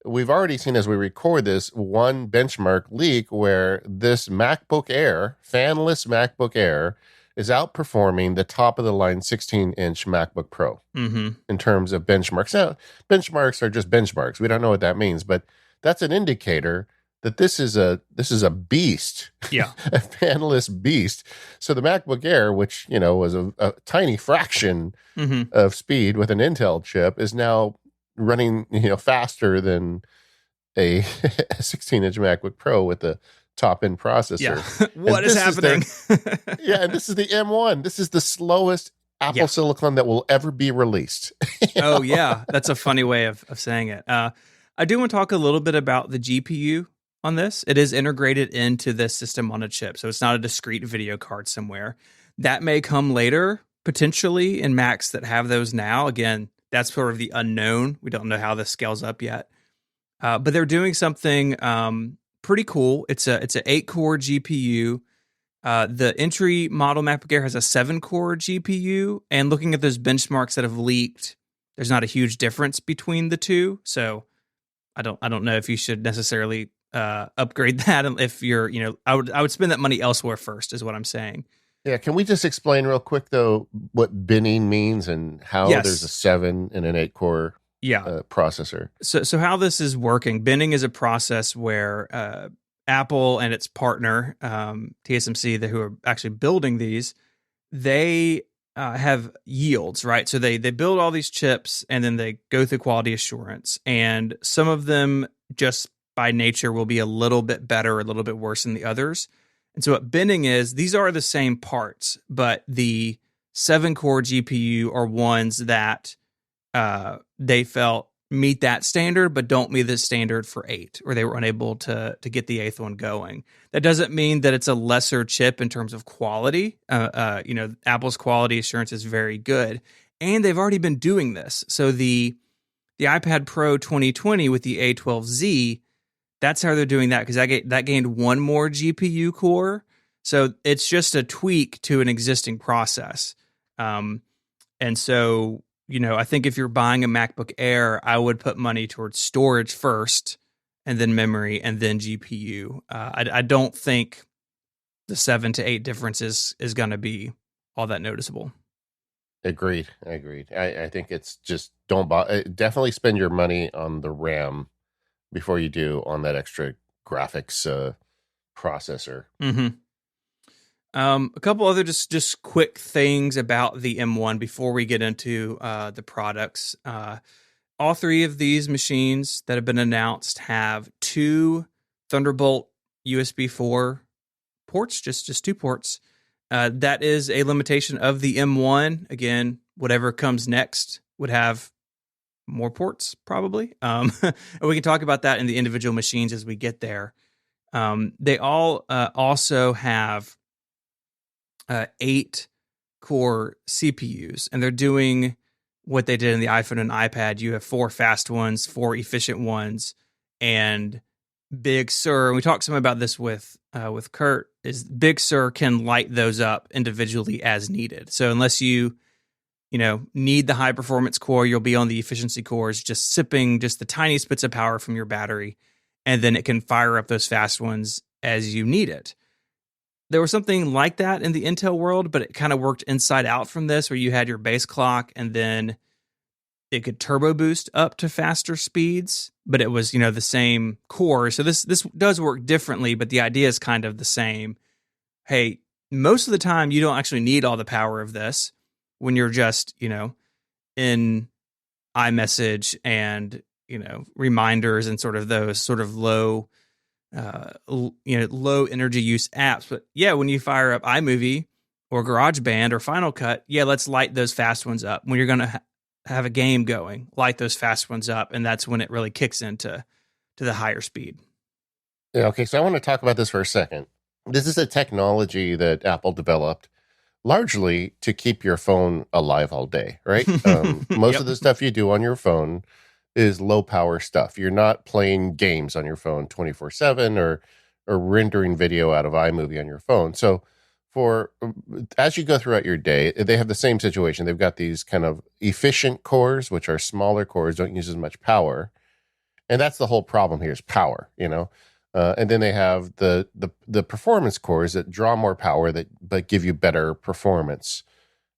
we've already seen as we record this one benchmark leak where this MacBook Air, fanless MacBook Air, is outperforming the top of the line 16-inch MacBook Pro in terms of benchmarks. Now, benchmarks are just benchmarks. We don't know what that means, but that's an indicator that this is a beast, yeah, a fanless beast. So the MacBook Air, which was a tiny fraction of speed with an Intel chip, is now running faster than a 16-inch MacBook Pro with the top-end processor. Yeah. What is happening? And this is the M1. This is the slowest Apple Silicon that will ever be released. Oh, yeah. That's a funny way of saying it. I do want to talk a little bit about the GPU on this. It is integrated into this system on a chip, so it's not a discrete video card somewhere. That may come later, potentially, in Macs that have those now. Again, that's sort of the unknown. We don't know how this scales up yet. But they're doing something pretty cool. It's a 8-core GPU. The entry model MacBook Air has a 7-core GPU, and looking at those benchmarks that have leaked, there's not a huge difference between the two. So I don't know if you should necessarily upgrade that. If you're, I would spend that money elsewhere first, is what I'm saying. Yeah, can we just explain real quick though what binning means and how there's a 7 and an 8-core processor? So how this is working? Binning is a process where Apple and its partner TSMC, who are actually building these, they have yields, right? So they build all these chips and then they go through quality assurance, and some of them just by nature will be a little bit better, a little bit worse than the others. And so what binning is, these are the same parts, but the 7-core GPU are ones that they felt meet that standard, but don't meet the standard for 8, or they were unable to get the 8th one going. That doesn't mean that it's a lesser chip in terms of quality. Apple's quality assurance is very good, and they've already been doing this. So the iPad Pro 2020 with the A12Z, that's how they're doing that, because that gained one more GPU core. So it's just a tweak to an existing process. And so, I think if you're buying a MacBook Air, I would put money towards storage first, and then memory, and then GPU. I don't think the 7 to 8 difference is going to be all that noticeable. Agreed. I think it's just definitely spend your money on the RAM before you do on that extra graphics processor. A couple other just quick things about the M1 before we get into the products. All 3 of these machines that have been announced have 2 Thunderbolt USB 4 ports, just 2 ports. That is a limitation of the M1. Again, whatever comes next would have more ports, probably. And we can talk about that in the individual machines as we get there. They all also have 8-core CPUs, and they're doing what they did in the iPhone and iPad. You have 4 fast ones, 4 efficient ones, and Big Sur. And we talked some about this with Kurt. Is Big Sur can light those up individually as needed. So unless you need the high performance core, you'll be on the efficiency cores, just sipping just the tiniest bits of power from your battery, and then it can fire up those fast ones as you need it. There was something like that in the Intel world, but it kind of worked inside out from this, where you had your base clock and then it could turbo boost up to faster speeds, but it was, the same core. So this does work differently, but the idea is kind of the same. Hey, most of the time you don't actually need all the power of this when you're just, in iMessage and, reminders and sort of those sort of low energy use apps. But yeah, when you fire up iMovie or GarageBand or Final Cut, let's light those fast ones up when you're going to have a game going, light those fast ones up, and that's when it really kicks into the higher speed. Yeah, okay, so I want to talk about this for a second. This is a technology that Apple developed largely to keep your phone alive all day, right? Most Yep. of the stuff you do on your phone is low power stuff. You're not playing games on your phone 24/7 or rendering video out of iMovie on your phone. So for as you go throughout your day, they have the same situation. They've got these kind of efficient cores, which are smaller cores, don't use as much power. And that's the whole problem here is power, you know. And then they have the performance cores that draw more power that but give you better performance.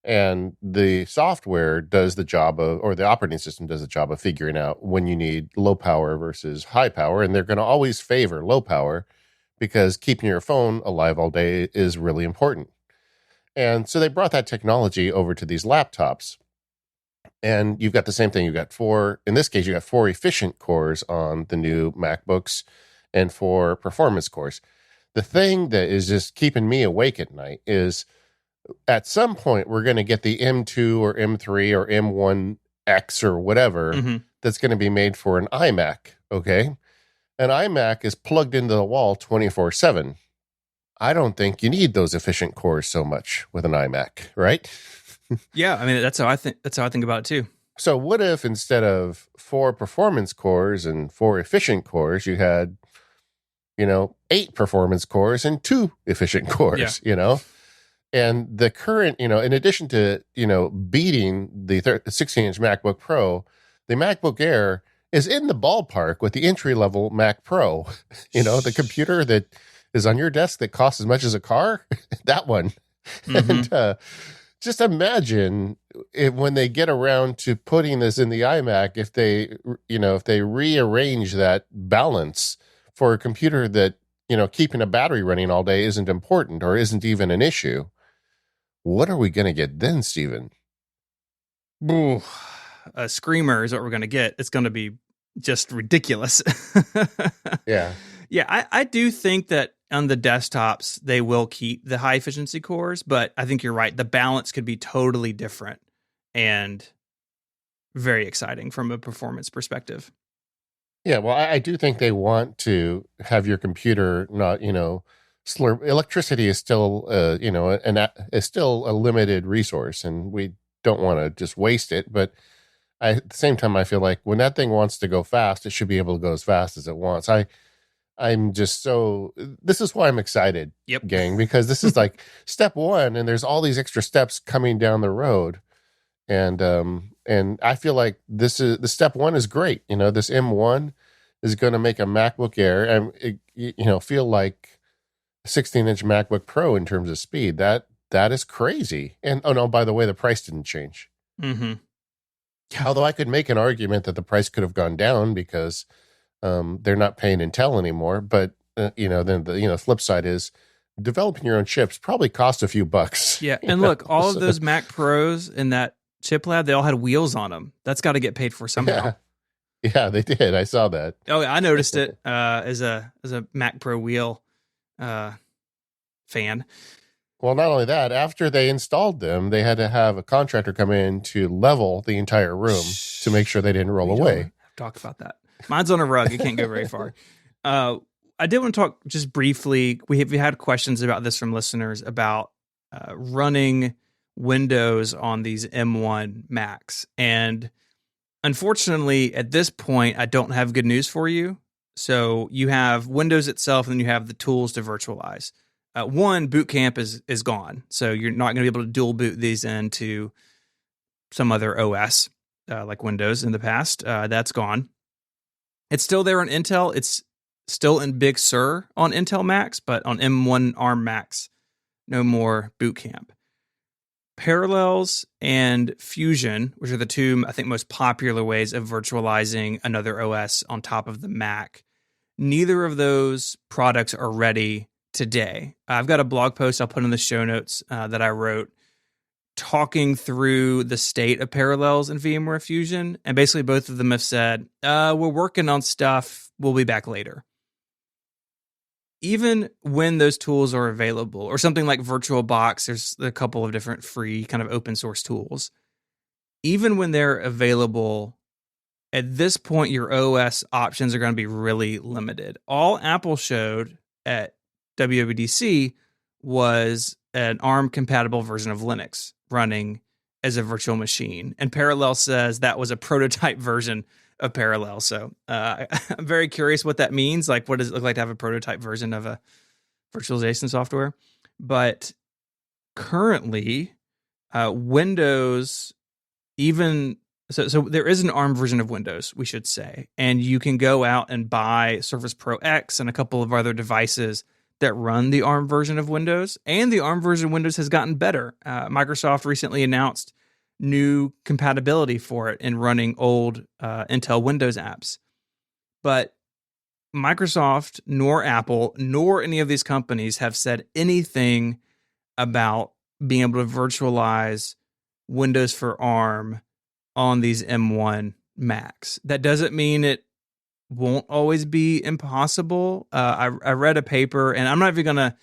And the software does the job of, or the operating system does the job of figuring out when you need low power versus high power. And they're going to always favor low power because keeping your phone alive all day is really important. And so they brought that technology over to these laptops. And you've got the same thing. You've got in this case, you got 4 efficient cores on the new MacBooks and 4 performance cores. The thing that is just keeping me awake at night is at some point we're going to get the M2 or M3 or M1X or whatever that's going to be made for an iMac. Okay. An iMac is plugged into the wall 24/7. I don't think you need those efficient cores so much with an iMac, right? Yeah, I mean that's how I think about it too. So what if instead of 4 performance cores and 4 efficient cores, you had, 8 performance cores and 2 efficient cores, And the current, in addition to, beating the 16-inch MacBook Pro, the MacBook Air is in the ballpark with the entry-level Mac Pro. The computer that is on your desk that costs as much as a car, that one. And just imagine when they get around to putting this in the iMac, if they rearrange that balance for a computer that, keeping a battery running all day isn't important or isn't even an issue. What are we going to get then, Stephen? Ooh, a screamer is what we're going to get. It's going to be just ridiculous. Yeah. Yeah, I do think that on the desktops, they will keep the high efficiency cores, but I think you're right. The balance could be totally different and very exciting from a performance perspective. Yeah, well, I do think they want to have your computer not, slurp. Electricity is still, is still a limited resource, and we don't want to just waste it. But at the same time, I feel like when that thing wants to go fast, it should be able to go as fast as it wants. I'm just this is why I'm excited, gang, because this is like step 1, and there's all these extra steps coming down the road. And I feel like the step 1 is great. This M1 is going to make a MacBook Air and feel like a 16-inch MacBook Pro in terms of speed. That is crazy. And oh no, by the way, the price didn't change. Although I could make an argument that the price could have gone down because they're not paying Intel anymore. But then the flip side is developing your own chips probably cost a few bucks. Yeah, and look, all of those Mac Pros in that chip lab, they all had wheels on them. That's got to get paid for somehow. Yeah, they did. I saw that. Oh, I noticed it as a Mac Pro wheel fan. Well, not only that, after they installed them, they had to have a contractor come in to level the entire room to make sure they didn't roll away. Talk about that. Mine's on a rug. It can't go very far. I did want to talk just briefly. We had questions about this from listeners about running Windows on these M1 Macs. And unfortunately, at this point, I don't have good news for you. So you have Windows itself, and then you have the tools to virtualize. One, Boot Camp is gone. So you're not going to be able to dual boot these into some other OS like Windows in the past. That's gone. It's still there on Intel. It's still in Big Sur on Intel Macs, but on M1 ARM Macs, no more Boot Camp. Parallels and Fusion, which are the two, I think, most popular ways of virtualizing another OS on top of the Mac. Neither of those products are ready today. I've got a blog post I'll put in the show notes that I wrote talking through the state of Parallels and VMware Fusion. And basically both of them have said, we're working on stuff. We'll be back later. Even when those tools are available, or something like VirtualBox, there's a couple of different free kind of open source tools. even when they're available, at this point, your OS options are going to be really limited. All Apple showed at WWDC was an ARM compatible version of Linux running as a virtual machine. And Parallel says that was a prototype version of Parallel. So I'm very curious what that means. Like, what does it look like to have a prototype version of a virtualization software? But currently, Windows, even so there is an ARM version of Windows, we should say, and you can go out and buy Surface Pro X and a couple of other devices that run the ARM version of Windows, and the ARM version of Windows has gotten better. Microsoft recently announced new compatibility for it in running old Intel Windows apps. But Microsoft, nor Apple, nor any of these companies have said anything about being able to virtualize Windows for ARM on these M1 Macs. That doesn't mean it won't always be impossible. I read a paper, and I'm not even gonna.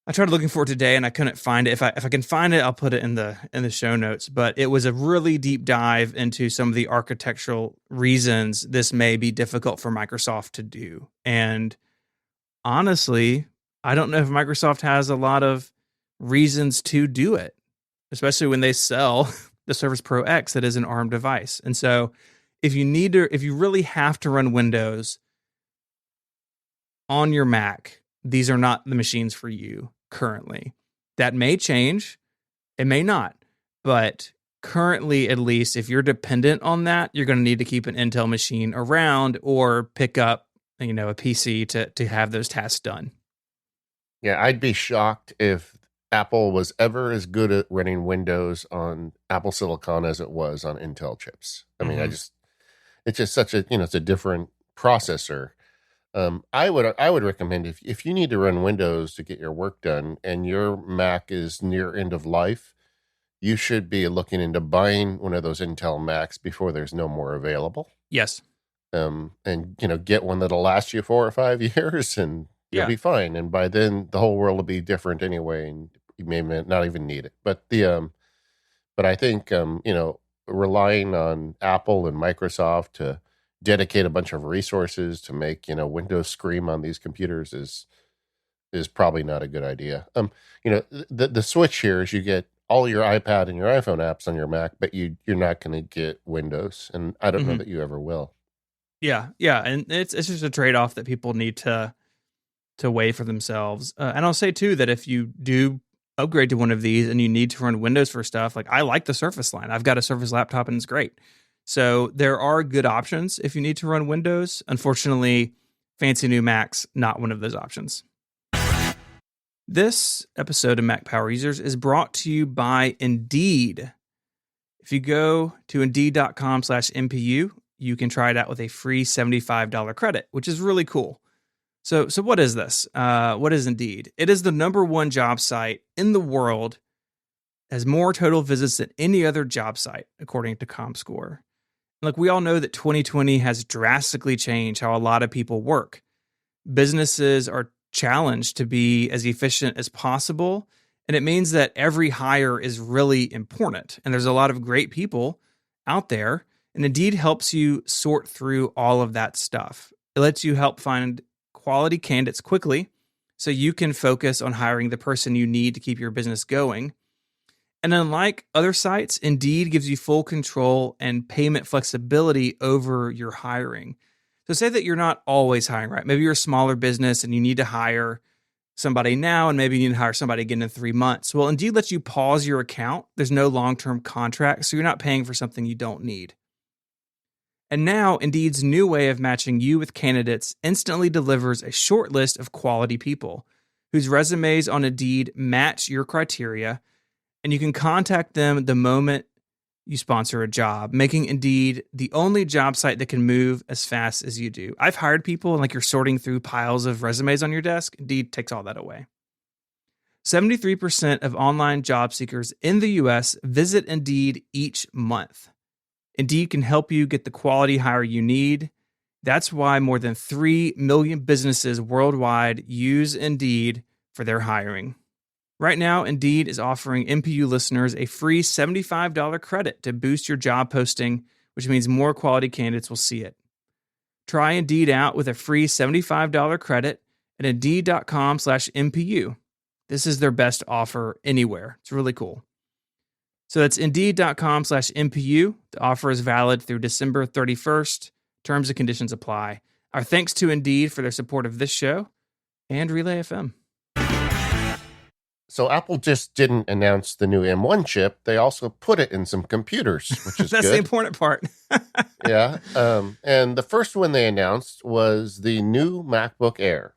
I tried looking for it today, and I couldn't find it. If I can find it, I'll put it in the show notes. But it was a really deep dive into some of the architectural reasons this may be difficult for Microsoft to do. And honestly, I don't know if Microsoft has a lot of reasons to do it, especially when they sell the Surface Pro X that is an ARM device. And so if you really have to run Windows on your Mac, these are not the machines for you currently. That may change, it may not, but currently, at least, if you're dependent on that, you're going to need to keep an Intel machine around or pick up, a PC to have those tasks done. Yeah, I'd be shocked if Apple was ever as good at running Windows on Apple Silicon as it was on Intel chips. I mean, it's just such a, it's a different processor. I would recommend if you need to run Windows to get your work done and your Mac is near end of life, you should be looking into buying one of those Intel Macs before there's no more available. Yes. And get one that'll last you 4 or 5 years, and you'll be fine. And by then, the whole world will be different anyway, and you may not even need it. But but I think relying on Apple and Microsoft to dedicate a bunch of resources to make Windows scream on these computers is probably not a good idea. The switch here is you get all your iPad and your iPhone apps on your Mac, but you're not going to get Windows, and I don't know that you ever will. Yeah, and it's just a trade-off that people need to weigh for themselves. And I'll say too that if you do upgrade to one of these and you need to run Windows for stuff, like I like the Surface line. I've got a Surface laptop and it's great. So there are good options if you need to run Windows. Unfortunately, fancy new Macs, not one of those options. This episode of Mac Power Users is brought to you by Indeed. If you go to Indeed.com/MPU, you can try it out with a free $75 credit, which is really cool. So what is this? What is Indeed? It is the #1 job site in the world, has more total visits than any other job site, according to ComScore. Look, we all know that 2020 has drastically changed how a lot of people work. Businesses are challenged to be as efficient as possible, and it means that every hire is really important. And there's a lot of great people out there, and Indeed helps you sort through all of that stuff. It lets you help find quality candidates quickly so you can focus on hiring the person you need to keep your business going. And unlike other sites, Indeed gives you full control and payment flexibility over your hiring. So say that you're not always hiring, right? Maybe you're a smaller business and you need to hire somebody now, and maybe you need to hire somebody again in 3 months. Well, Indeed lets you pause your account. There's no long-term contract, so you're not paying for something you don't need. And now, Indeed's new way of matching you with candidates instantly delivers a short list of quality people whose resumes on Indeed match your criteria, and you can contact them the moment you sponsor a job, making Indeed the only job site that can move as fast as you do. I've hired people, and like you're sorting through piles of resumes on your desk. Indeed takes all that away. 73% of online job seekers in the US visit Indeed each month. Indeed can help you get the quality hire you need. That's why more than 3 million businesses worldwide use Indeed for their hiring. Right now, Indeed is offering MPU listeners a free $75 credit to boost your job posting, which means more quality candidates will see it. Try Indeed out with a free $75 credit at Indeed.com/MPU. This is their best offer anywhere. It's really cool. So that's Indeed.com/MPU. The offer is valid through December 31st. Terms and conditions apply. Our thanks to Indeed for their support of this show and Relay FM. So Apple just didn't announce the new M1 chip. They also put it in some computers, which is That's good. the important part. Yeah. And the first one they announced was the new MacBook Air.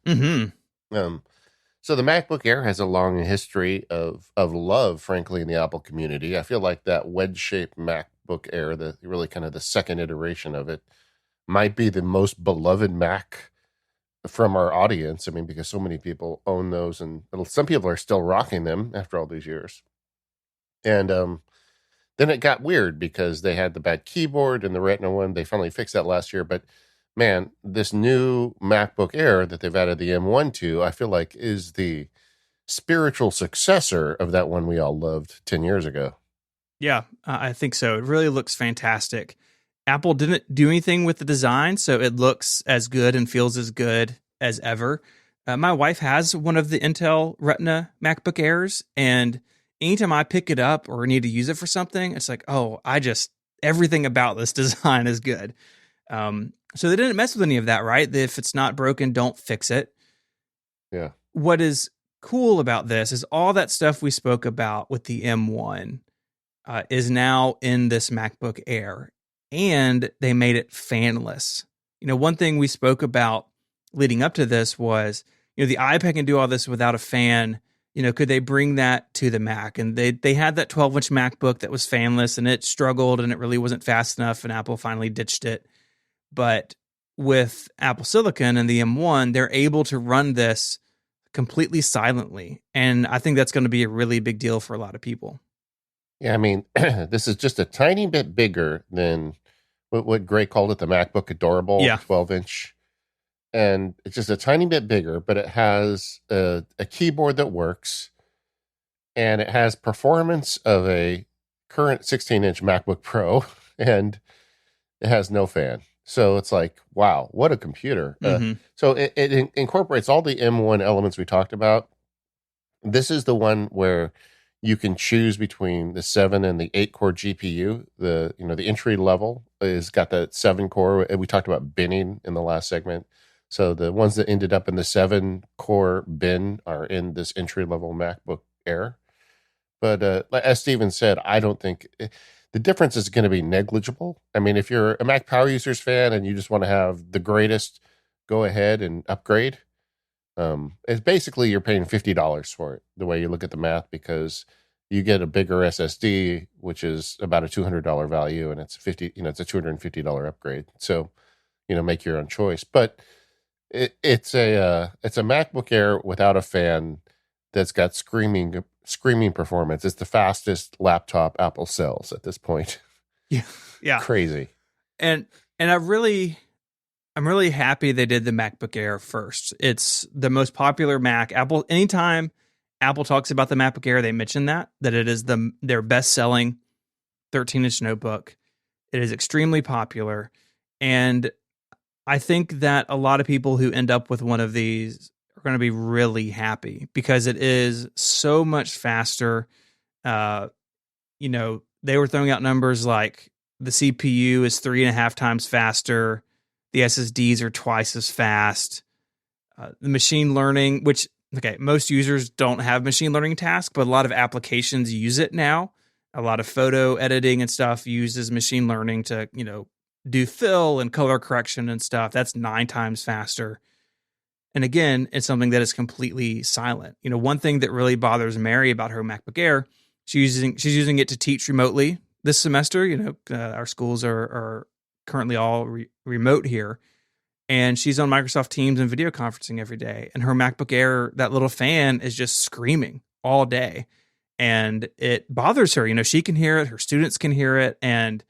So the MacBook Air has a long history of love, frankly, in the Apple community. I feel like that wedge-shaped MacBook Air, the really kind of the second iteration of it, might be the most beloved Mac from our audience. I mean, because so many people own those, and some people are still rocking them after all these years. And then it got weird because they had the bad keyboard and the Retina one. They finally fixed that last year. But man, this new MacBook Air that they've added the M1 to, I feel like is the spiritual successor of that one we all loved 10 years ago. Yeah, I think so. It really looks fantastic. Apple didn't do anything with the design, so it looks as good and feels as good as ever. My wife has one of the Intel Retina MacBook Airs, and anytime I pick it up or need to use it for something, it's like, oh, everything about this design is good. So they didn't mess with any of that, right? If it's not broken, don't fix it. Yeah. What is cool about this is all that stuff we spoke about with the M1 is now in this MacBook Air, and they made it fanless. One thing we spoke about leading up to this was, the iPad can do all this without a fan. Could they bring that to the Mac? And they had that 12-inch MacBook that was fanless, and it struggled, and it really wasn't fast enough, and Apple finally ditched it. But with Apple Silicon and the M1, they're able to run this completely silently. And I think that's going to be a really big deal for a lot of people. Yeah, I mean, this is just a tiny bit bigger than what Gray called it, the MacBook Adorable 12-inch. And it's just a tiny bit bigger, but it has a keyboard that works, and it has performance of a current 16-inch MacBook Pro, and it has no fan. So it's like, wow, what a computer. So it incorporates all the M1 elements we talked about. This is the one where you can choose between the 7 and the 8 core GPU. The entry level is got that 7 core. We talked about binning in the last segment. So the ones that ended up in the 7 core bin are in this entry level MacBook Air. But as Steven said, I don't think the difference is going to be negligible. I mean, if you're a Mac Power Users fan and you just want to have the greatest, go ahead and upgrade. It's basically you're paying $50 for it, the way you look at the math, because you get a bigger SSD, which is about a $200 value, and it's it's a $250 upgrade. So, make your own choice. But it's a MacBook Air without a fan that's got screaming performance. It's the fastest laptop Apple sells at this point. Yeah, crazy. And I'm really happy they did the MacBook Air first. It's the most popular Mac. Apple, anytime Apple talks about the MacBook Air, they mention that it is their best-selling 13-inch notebook. It is extremely popular, and I think that a lot of people who end up with one of these are going to be really happy because it is so much faster. They were throwing out numbers like the CPU is 3.5 times faster. The SSDs are twice as fast. The machine learning, which, most users don't have machine learning tasks, but a lot of applications use it now. A lot of photo editing and stuff uses machine learning to, do fill and color correction and stuff. That's 9 times faster. And again, it's something that is completely silent. One thing that really bothers Mary about her MacBook Air, she's using it to teach remotely this semester. Our schools are currently all remote here, and she's on Microsoft Teams and video conferencing every day. And her MacBook Air, that little fan is just screaming all day, and it bothers her. She can hear it, her students can hear it, and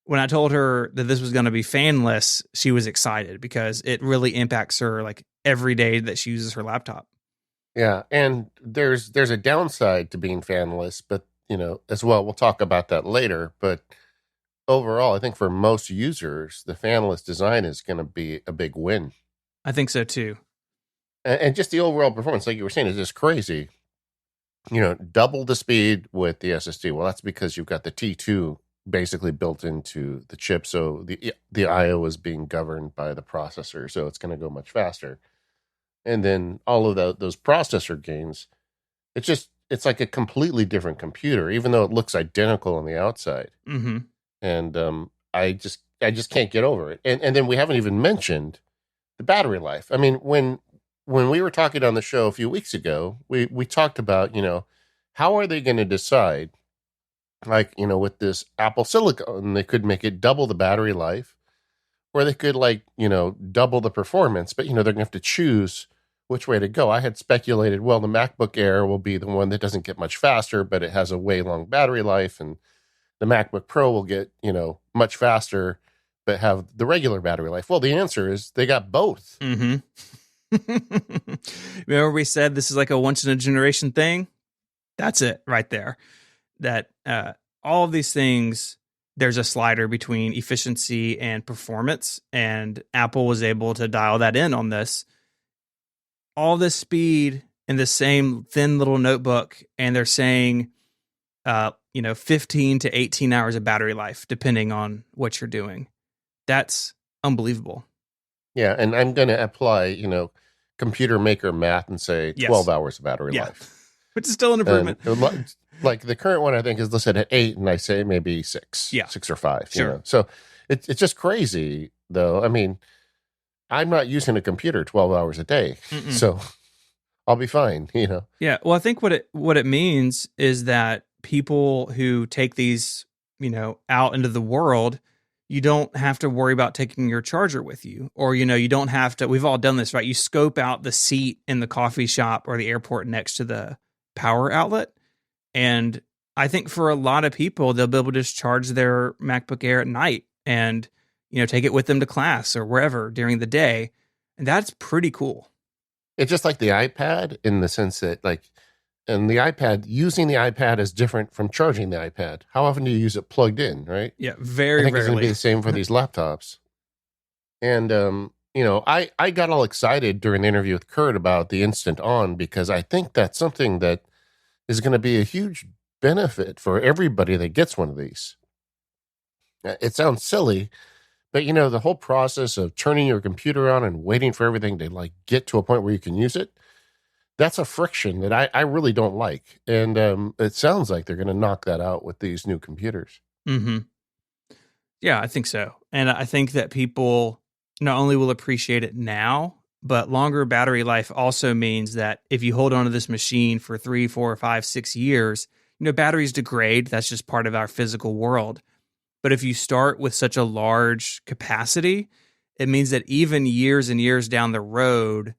when I told her that this was going to be fanless, she was excited because it really impacts her like every day that she uses her laptop. Yeah, and there's a downside to being fanless, but as well, we'll talk about that later. But overall, I think for most users, the fanless design is going to be a big win, I think so too. and just the overall performance, like you were saying, is just crazy. Double the speed with the SSD. Well, that's because you've got the T2 basically built into the chip, so the I/O is being governed by the processor, so it's going to go much faster. And then all of those processor gains, it's like a completely different computer, even though it looks identical on the outside. Mm-hmm. And I just can't get over it. And then we haven't even mentioned the battery life. I mean, when we were talking on the show a few weeks ago, we talked about, how are they going to decide, like, with this Apple Silicon, they could make it double the battery life, or they could, like, double the performance, but they're going to have to choose which way to go. I had speculated, well, the MacBook Air will be the one that doesn't get much faster, but it has a way long battery life, and the MacBook Pro will get, much faster, but have the regular battery life. Well, the answer is they got both. Mm-hmm. Remember we said this is like a once in a generation thing? That's it right there. That all of these things, there's a slider between efficiency and performance, and Apple was able to dial that in on this. All this speed in the same thin little notebook, and they're saying 15 to 18 hours of battery life, depending on what you're doing. That's unbelievable. Yeah, and I'm going to apply, computer maker math and say 12 hours of battery life. Which is still an improvement. And, like the current one, I think, is listed at 8, and I say maybe 6. Yeah. 6 or 5. Sure. So it's just crazy, though. I mean, I'm not using a computer 12 hours a day, so I'll be fine, Yeah, well, I think what it means is that people who take these, out into the world, you don't have to worry about taking your charger with you, or you don't have to. We've all done this, right? You scope out the seat in the coffee shop or the airport next to the power outlet, and I think for a lot of people, they'll be able to just charge their MacBook Air at night and take it with them to class or wherever during the day, and that's pretty cool. It's just like the iPad in the sense that, like, and the iPad, using the iPad is different from charging the iPad. How often do you use it plugged in, right? Yeah, very I think rarely. it's going to be the same for these laptops. And, I got all excited during the interview with Kurt about the Instant On, because I think that's something that is going to be a huge benefit for everybody that gets one of these. It sounds silly, but the whole process of turning your computer on and waiting for everything to, like, get to a point where you can use it, that's a friction that I really don't like. And it sounds like they're going to knock that out with these new computers. Mm-hmm. Yeah, I think so. And I think that people not only will appreciate it now, but longer battery life also means that if you hold on to this machine for 3, 4, 5, 6 years, batteries degrade. That's just part of our physical world. But if you start with such a large capacity, it means that even years and years down the road,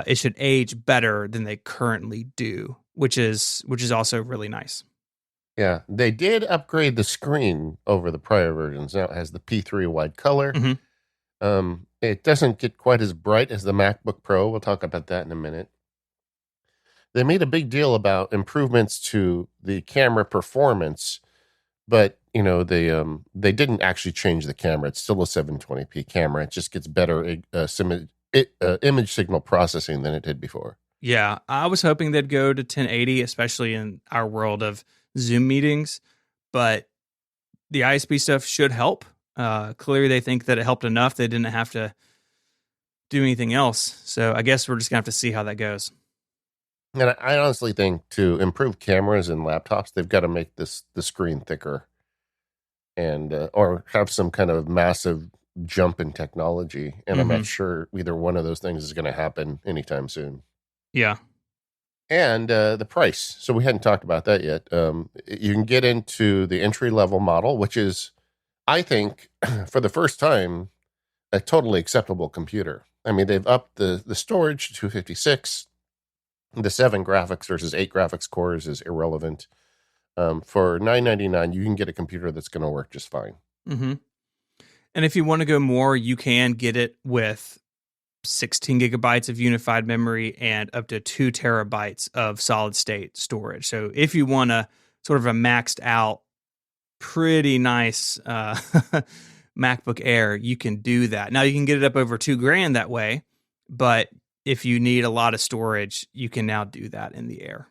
it should age better than they currently do, which is also really nice. Yeah, they did upgrade the screen over the prior versions. Now it has the P3 wide color. Mm-hmm. It doesn't get quite as bright as the MacBook Pro. We'll talk about that in a minute. They made a big deal about improvements to the camera performance, but they didn't actually change the camera. It's still a 720p camera. It just gets better image signal processing than it did before. Yeah, I was hoping they'd go to 1080, especially in our world of Zoom meetings, but the ISP stuff should help. Clearly, they think that it helped enough. They didn't have to do anything else. So I guess we're just going to have to see how that goes. And I honestly think to improve cameras and laptops, they've got to make the screen thicker, and or have some kind of massive jump in technology. And I'm not sure either one of those things is going to happen anytime soon. Yeah. And the price. So we hadn't talked about that yet. You can get into the entry level model, which is, I think, for the first time, a totally acceptable computer. I mean, they've upped the storage to 256. The 7 graphics versus 8 graphics cores is irrelevant. For $999, you can get a computer that's going to work just fine. Mm-hmm. And if you want to go more, you can get it with 16 gigabytes of unified memory and up to 2 terabytes of solid state storage. So if you want a sort of a maxed out, pretty nice MacBook Air, you can do that. Now you can get it up over $2,000 that way, but if you need a lot of storage, you can now do that in the Air.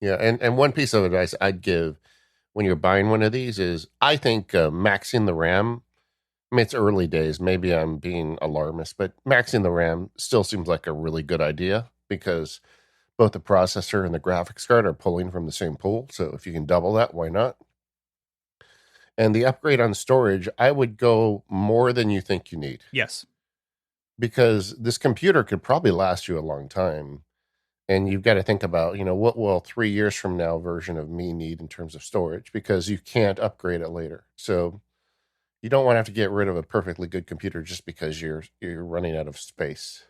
Yeah, and one piece of advice I'd give when you're buying one of these is I think maxing the RAM. I mean, it's early days. Maybe I'm being alarmist, but maxing the RAM still seems like a really good idea because both the processor and the graphics card are pulling from the same pool. So if you can double that, why not? And the upgrade on storage, I would go more than you think you need. Yes. Because this computer could probably last you a long time. And you've got to think about, what will 3 years from now version of me need in terms of storage because you can't upgrade it later. So you don't want to have to get rid of a perfectly good computer just because you're running out of space.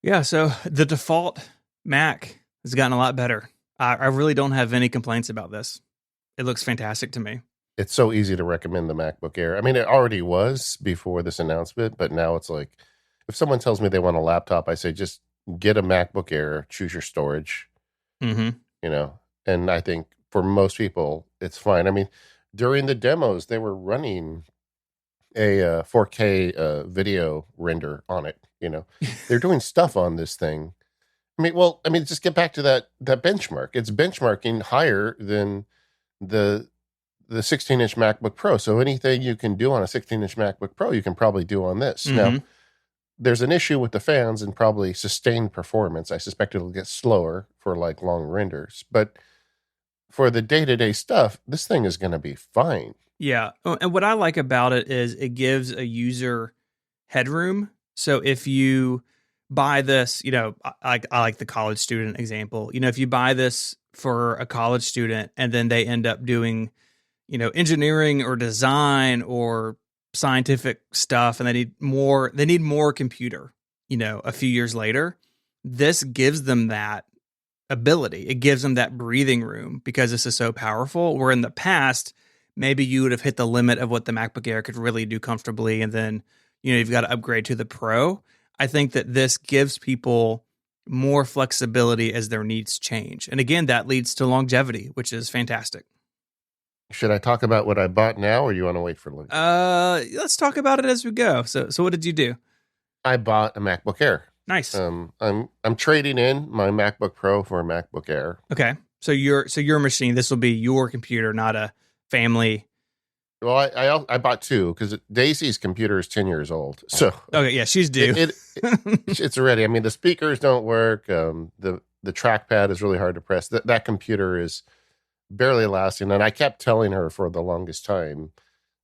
Yeah, so the default Mac has gotten a lot better. I really don't have any complaints about this. It looks fantastic to me. It's so easy to recommend the MacBook Air. I mean, it already was before this announcement, but now it's like, if someone tells me they want a laptop, I say just get a MacBook Air, choose your storage, Mm-hmm. And I think for most people, it's fine. I mean, during the demos, they were running a 4K video render on it. They're doing stuff on this thing. Just get back to that benchmark. It's benchmarking higher than the 16-inch MacBook Pro. So anything you can do on a 16-inch MacBook Pro, you can probably do on this. Mm-hmm. Now, there's an issue with the fans and probably sustained performance. I suspect it'll get slower for like long renders, but for the day-to-day stuff, this thing is going to be fine. Yeah. And what I like about it is it gives a user headroom. So if you buy this, I like the college student example. If you buy this for a college student and then they end up doing, engineering or design or scientific stuff and they need more computer, a few years later, this gives them that ability. It gives them that breathing room because this is so powerful. Where in the past, maybe you would have hit the limit of what the MacBook Air could really do comfortably. And then, you've got to upgrade to the Pro. I think that this gives people more flexibility as their needs change. And again, that leads to longevity, which is fantastic. Should I talk about what I bought now, or you want to wait for later? Let's talk about it as we go. So what did you do? I bought a MacBook Air. Nice. I'm trading in my MacBook Pro for a MacBook Air. Okay. So your machine, this will be your computer, not a family. Well, I bought two because Daisy's computer is 10 years old. So okay, yeah, she's due. It's ready. I mean, the speakers don't work. The trackpad is really hard to press. That computer is barely lasting. And I kept telling her for the longest time,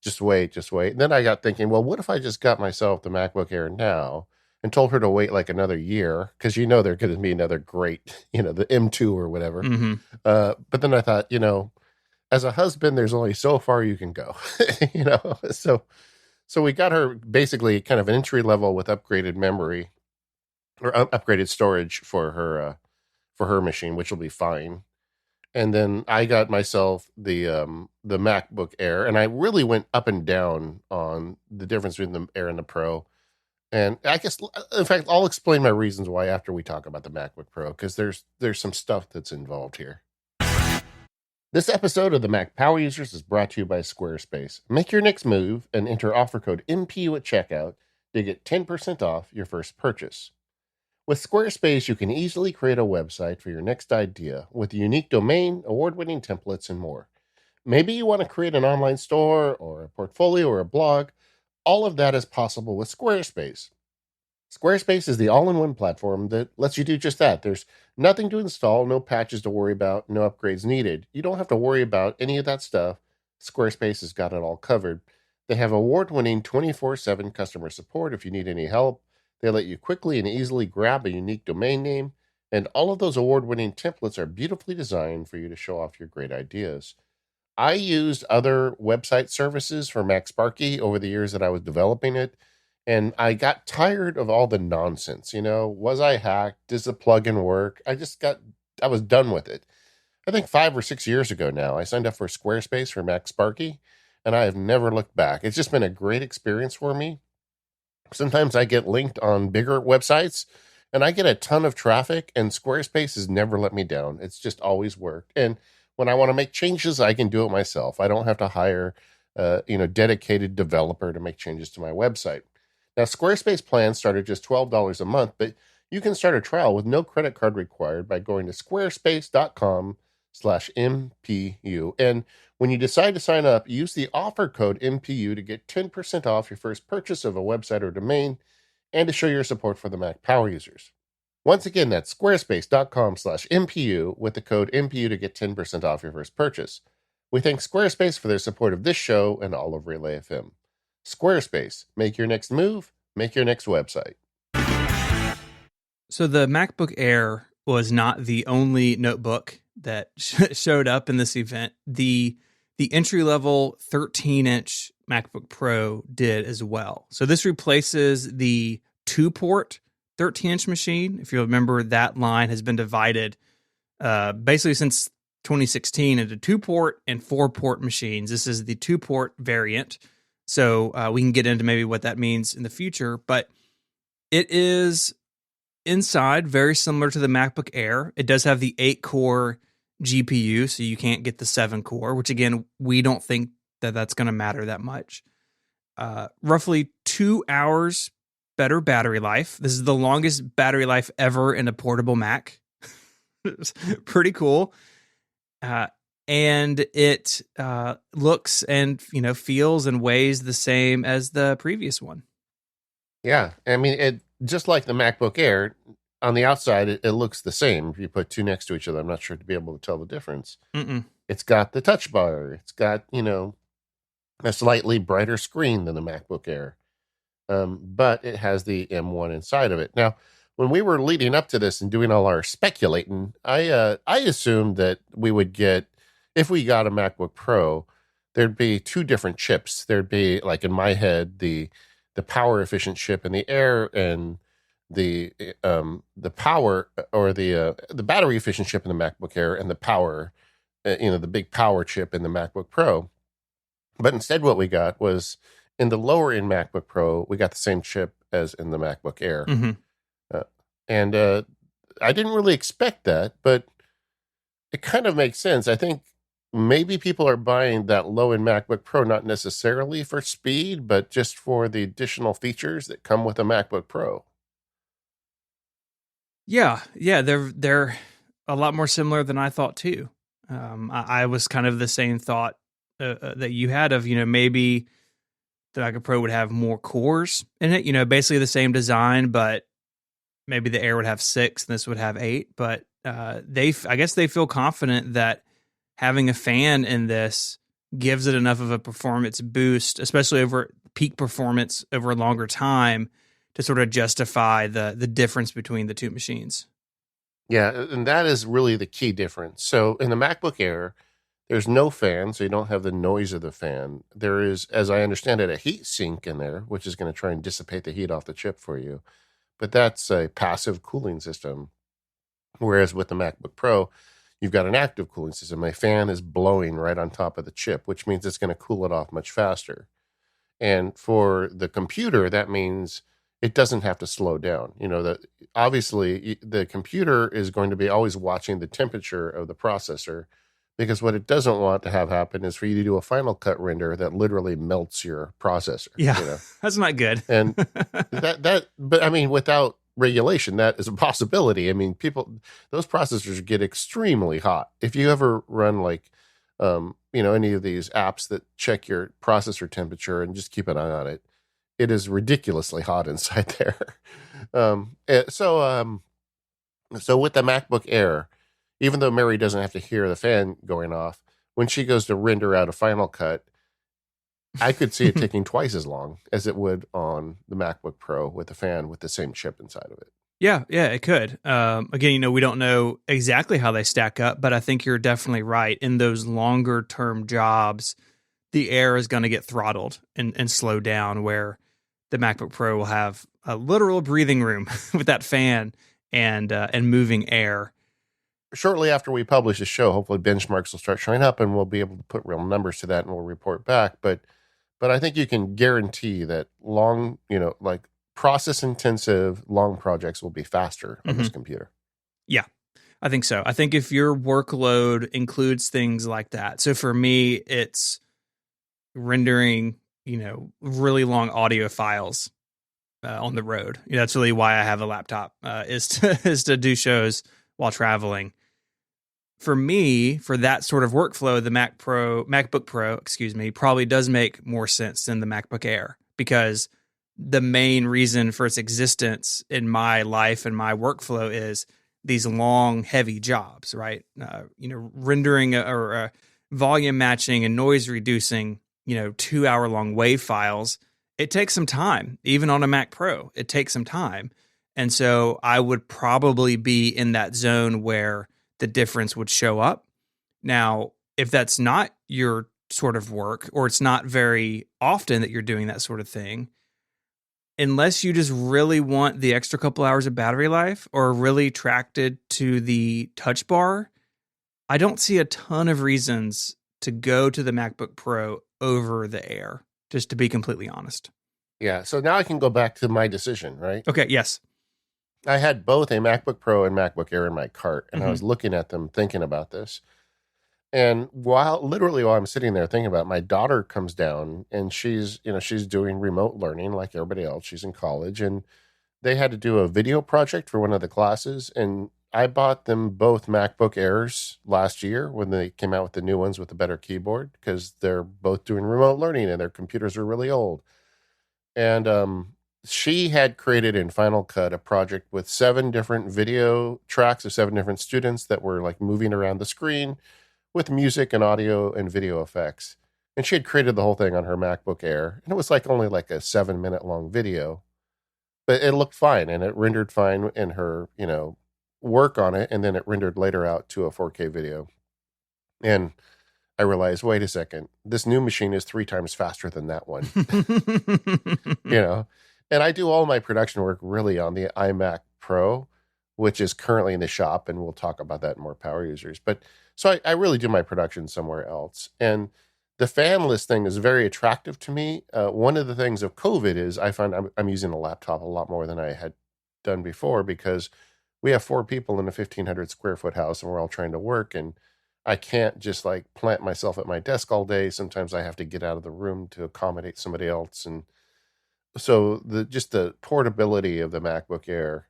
just wait. And then I got thinking, well, what if I just got myself the MacBook Air now and told her to wait like another year? Because they're going to be another great, the M2 or whatever. Mm-hmm. But then I thought, as a husband, there's only so far you can go, So we got her basically kind of an entry level with upgraded memory or upgraded storage for her machine, which will be fine. And then I got myself the MacBook Air, and I really went up and down on the difference between the Air and the Pro. And I guess, in fact, I'll explain my reasons why after we talk about the MacBook Pro, because there's some stuff that's involved here. This episode of the Mac Power Users is brought to you by Squarespace. Make your next move and enter offer code MPU at checkout to get 10% off your first purchase. With Squarespace, you can easily create a website for your next idea with a unique domain, award-winning templates, and more. Maybe you want to create an online store or a portfolio or a blog. All of that is possible with Squarespace. Squarespace is the all-in-one platform that lets you do just that. There's nothing to install, no patches to worry about, no upgrades needed. You don't have to worry about any of that stuff. Squarespace has got it all covered. They have award-winning 24/7 customer support if you need any help. They let you quickly and easily grab a unique domain name, and all of those award-winning templates are beautifully designed for you to show off your great ideas. I used other website services for MacSparky over the years that I was developing it, and I got tired of all the nonsense. Was I hacked? Does the plugin work? I was done with it. I think 5 or 6 years ago now, I signed up for Squarespace for MacSparky, and I have never looked back. It's just been a great experience for me. Sometimes I get linked on bigger websites and I get a ton of traffic, and Squarespace has never let me down. It's just always worked. And when I want to make changes, I can do it myself. I don't have to hire dedicated developer to make changes to my website. Now, Squarespace plans start at just $12 a month, but you can start a trial with no credit card required by going to squarespace.com/MPU. And when you decide to sign up, use the offer code MPU to get 10% off your first purchase of a website or domain and to show your support for the Mac Power users. Once again, that's squarespace.com/MPU with the code MPU to get 10% off your first purchase. We thank Squarespace for their support of this show and all of Relay FM. Squarespace, make your next move, make your next website. So the MacBook Air was not the only notebook that showed up in this event. The entry-level 13-inch MacBook Pro did as well. So this replaces the 2-port 13-inch machine. If you remember, that line has been divided basically since 2016 into 2-port and 4-port machines. This is the 2-port variant. So we can get into maybe what that means in the future, but it is inside very similar to the MacBook Air. It does have the 8-core GPU, so you can't get the 7-core, which again, we don't think that that's going to matter that much. Roughly 2 hours better battery life. This is the longest battery life ever in a portable Mac. It's pretty cool. And it looks and feels and weighs the same as the previous one. Yeah, I mean, it just like the MacBook Air, on the outside, it looks the same. If you put two next to each other, I'm not sure to be able to tell the difference. Mm-mm. It's got the touch bar. It's got, a slightly brighter screen than the MacBook Air. But it has the M1 inside of it. Now, when we were leading up to this and doing all our speculating, I assumed that we would get, if we got a MacBook Pro, there'd be two different chips. There'd be, like in my head, the power efficient chip in the Air and the power or the battery efficient chip in the MacBook Air and the power, the big power chip in the MacBook Pro. But instead, what we got was in the lower end MacBook Pro, we got the same chip as in the MacBook Air. Mm-hmm. And I didn't really expect that, but it kind of makes sense. I think maybe people are buying that low-end MacBook Pro not necessarily for speed, but just for the additional features that come with a MacBook Pro. Yeah, they're a lot more similar than I thought too. I was kind of the same thought that you had of maybe the MacBook Pro would have more cores in it. Basically the same design, but maybe the Air would have 6 and this would have 8. But I guess they feel confident that having a fan in this gives it enough of a performance boost, especially over peak performance over a longer time, to sort of justify the difference between the two machines. Yeah, and that is really the key difference. So in the MacBook Air, there's no fan, so you don't have the noise of the fan. There is, as I understand it, a heat sink in there, which is going to try and dissipate the heat off the chip for you. But that's a passive cooling system. Whereas with the MacBook Pro, you've got an active cooling system. A fan is blowing right on top of the chip, which means it's going to cool it off much faster. And for the computer, that means it doesn't have to slow down. Obviously the computer is going to be always watching the temperature of the processor, because what it doesn't want to have happen is for you to do a Final Cut render that literally melts your processor. Yeah, that's not good. And but I mean, without regulation, that is a possibility. I mean, those processors get extremely hot. If you ever run any of these apps that check your processor temperature and just keep an eye on it, it is ridiculously hot inside there. So with the MacBook Air, even though Mary doesn't have to hear the fan going off, when she goes to render out a Final Cut, I could see it taking twice as long as it would on the MacBook Pro with the fan with the same chip inside of it. Yeah, it could. Again, we don't know exactly how they stack up, but I think you're definitely right. In those longer term jobs, the Air is going to get throttled and slow down, where the MacBook Pro will have a literal breathing room with that fan and moving air. Shortly after we publish the show, hopefully benchmarks will start showing up and we'll be able to put real numbers to that and we'll report back. But I think you can guarantee that process intensive, long projects will be faster on Mm-hmm. this computer. Yeah, I think so. I think if your workload includes things like that, so for me, it's rendering, really long audio files on the road. That's really why I have a laptop, is to is to do shows while traveling. For me, for that sort of workflow, the MacBook Pro, excuse me, probably does make more sense than the MacBook Air, because the main reason for its existence in my life and my workflow is these long, heavy jobs, right? Rendering or volume matching and noise reducing, 2 hour long WAV files. It takes some time, even on a Mac Pro. It takes some time, and so I would probably be in that zone where the difference would show up. Now, if that's not your sort of work, or it's not very often that you're doing that sort of thing, unless you just really want the extra couple hours of battery life or are really attracted to the touch bar, I don't see a ton of reasons to go to the MacBook Pro over the Air, just to be completely honest. Yeah. So now I can go back to my decision, right? Okay, yes. I had both a MacBook Pro and MacBook Air in my cart, and I Mm-hmm. was looking at them thinking about this. And literally while I'm sitting there thinking about it, my daughter comes down and she's doing remote learning like everybody else. She's in college, and they had to do a video project for one of the classes. And I bought them both MacBook Airs last year when they came out with the new ones with a better keyboard, because they're both doing remote learning and their computers are really old. And she had created in Final Cut a project with 7 different video tracks of 7 different students that were like moving around the screen with music and audio and video effects. And she had created the whole thing on her MacBook Air. And it was like only like a 7-minute long video, but it looked fine and it rendered fine in her, work on it. And then it rendered later out to a 4K video. And I realized, wait a second, this new machine is 3 times faster than that one. you know and I do all my production work really on the iMac Pro, which is currently in the shop, and we'll talk about that in more power users. But so I really do my production somewhere else, and the fanless thing is very attractive to me. One of the things of COVID is I find I'm using a laptop a lot more than I had done before, because we have 4 people in a 1,500 square foot house, and we're all trying to work, and I can't just like plant myself at my desk all day. Sometimes I have to get out of the room to accommodate somebody else. And so the portability of the MacBook Air,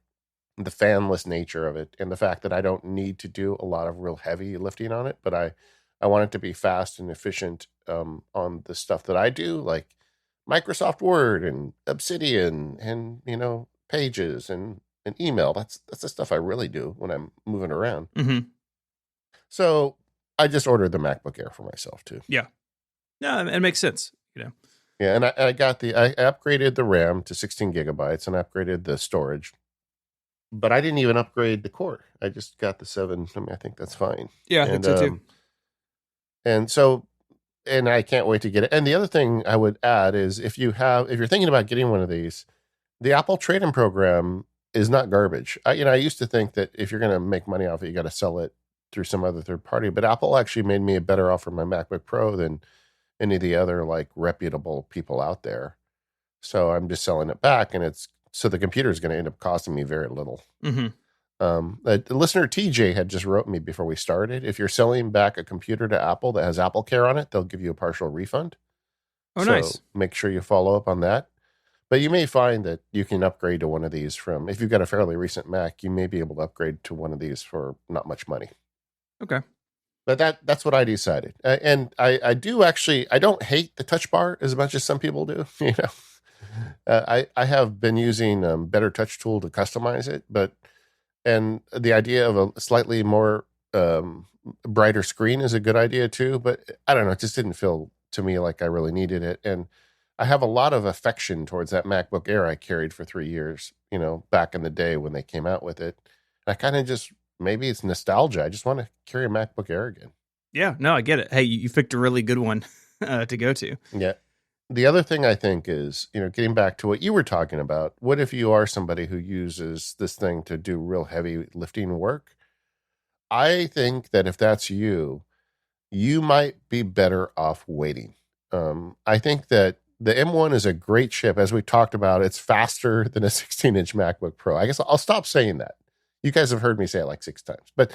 the fanless nature of it, and the fact that I don't need to do a lot of real heavy lifting on it, but I want it to be fast and efficient on the stuff that I do, like Microsoft Word and Obsidian and Pages and email. That's the stuff I really do when I'm moving around. Mm-hmm. So I just ordered the MacBook Air for myself too. Yeah. No, it makes sense. Yeah, and I upgraded the RAM to 16 gigabytes and upgraded the storage, but I didn't even upgrade the core. I just got the 7. I mean, I think that's fine. Yeah, I think so too. And so, and I can't wait to get it. And the other thing I would add is if you're thinking about getting one of these, the Apple trade-in program is not garbage. I used to think that if you're going to make money off it, you got to sell it through some other third party. But Apple actually made me a better offer on my MacBook Pro than any of the other like reputable people out there. So I'm just selling it back, and so the computer is going to end up costing me very little. Mm-hmm. The listener TJ had just wrote me before we started. If you're selling back a computer to Apple that has Apple Care on it, they'll give you a partial refund. Oh, So nice. make sure you follow up on that. But you may find that you can upgrade to one of these if you've got a fairly recent Mac, you may be able to upgrade to one of these for not much money. Okay. But that's what I decided. And I do actually, I don't hate the touch bar as much as some people do. I have been using Better Touch Tool to customize it, and the idea of a slightly more brighter screen is a good idea too. But I don't know, it just didn't feel to me like I really needed it. And I have a lot of affection towards that MacBook Air I carried for 3 years, back in the day when they came out with it. And I kind of just, maybe it's nostalgia. I just want to carry a MacBook Air again. Yeah, no, I get it. Hey, you picked a really good one to go to. Yeah. The other thing I think is, getting back to what you were talking about, what if you are somebody who uses this thing to do real heavy lifting work? I think that if that's you, you might be better off waiting. I think that the M1 is a great chip. As we talked about, it's faster than a 16-inch MacBook Pro. I guess I'll stop saying that. You guys have heard me say it like 6 times, but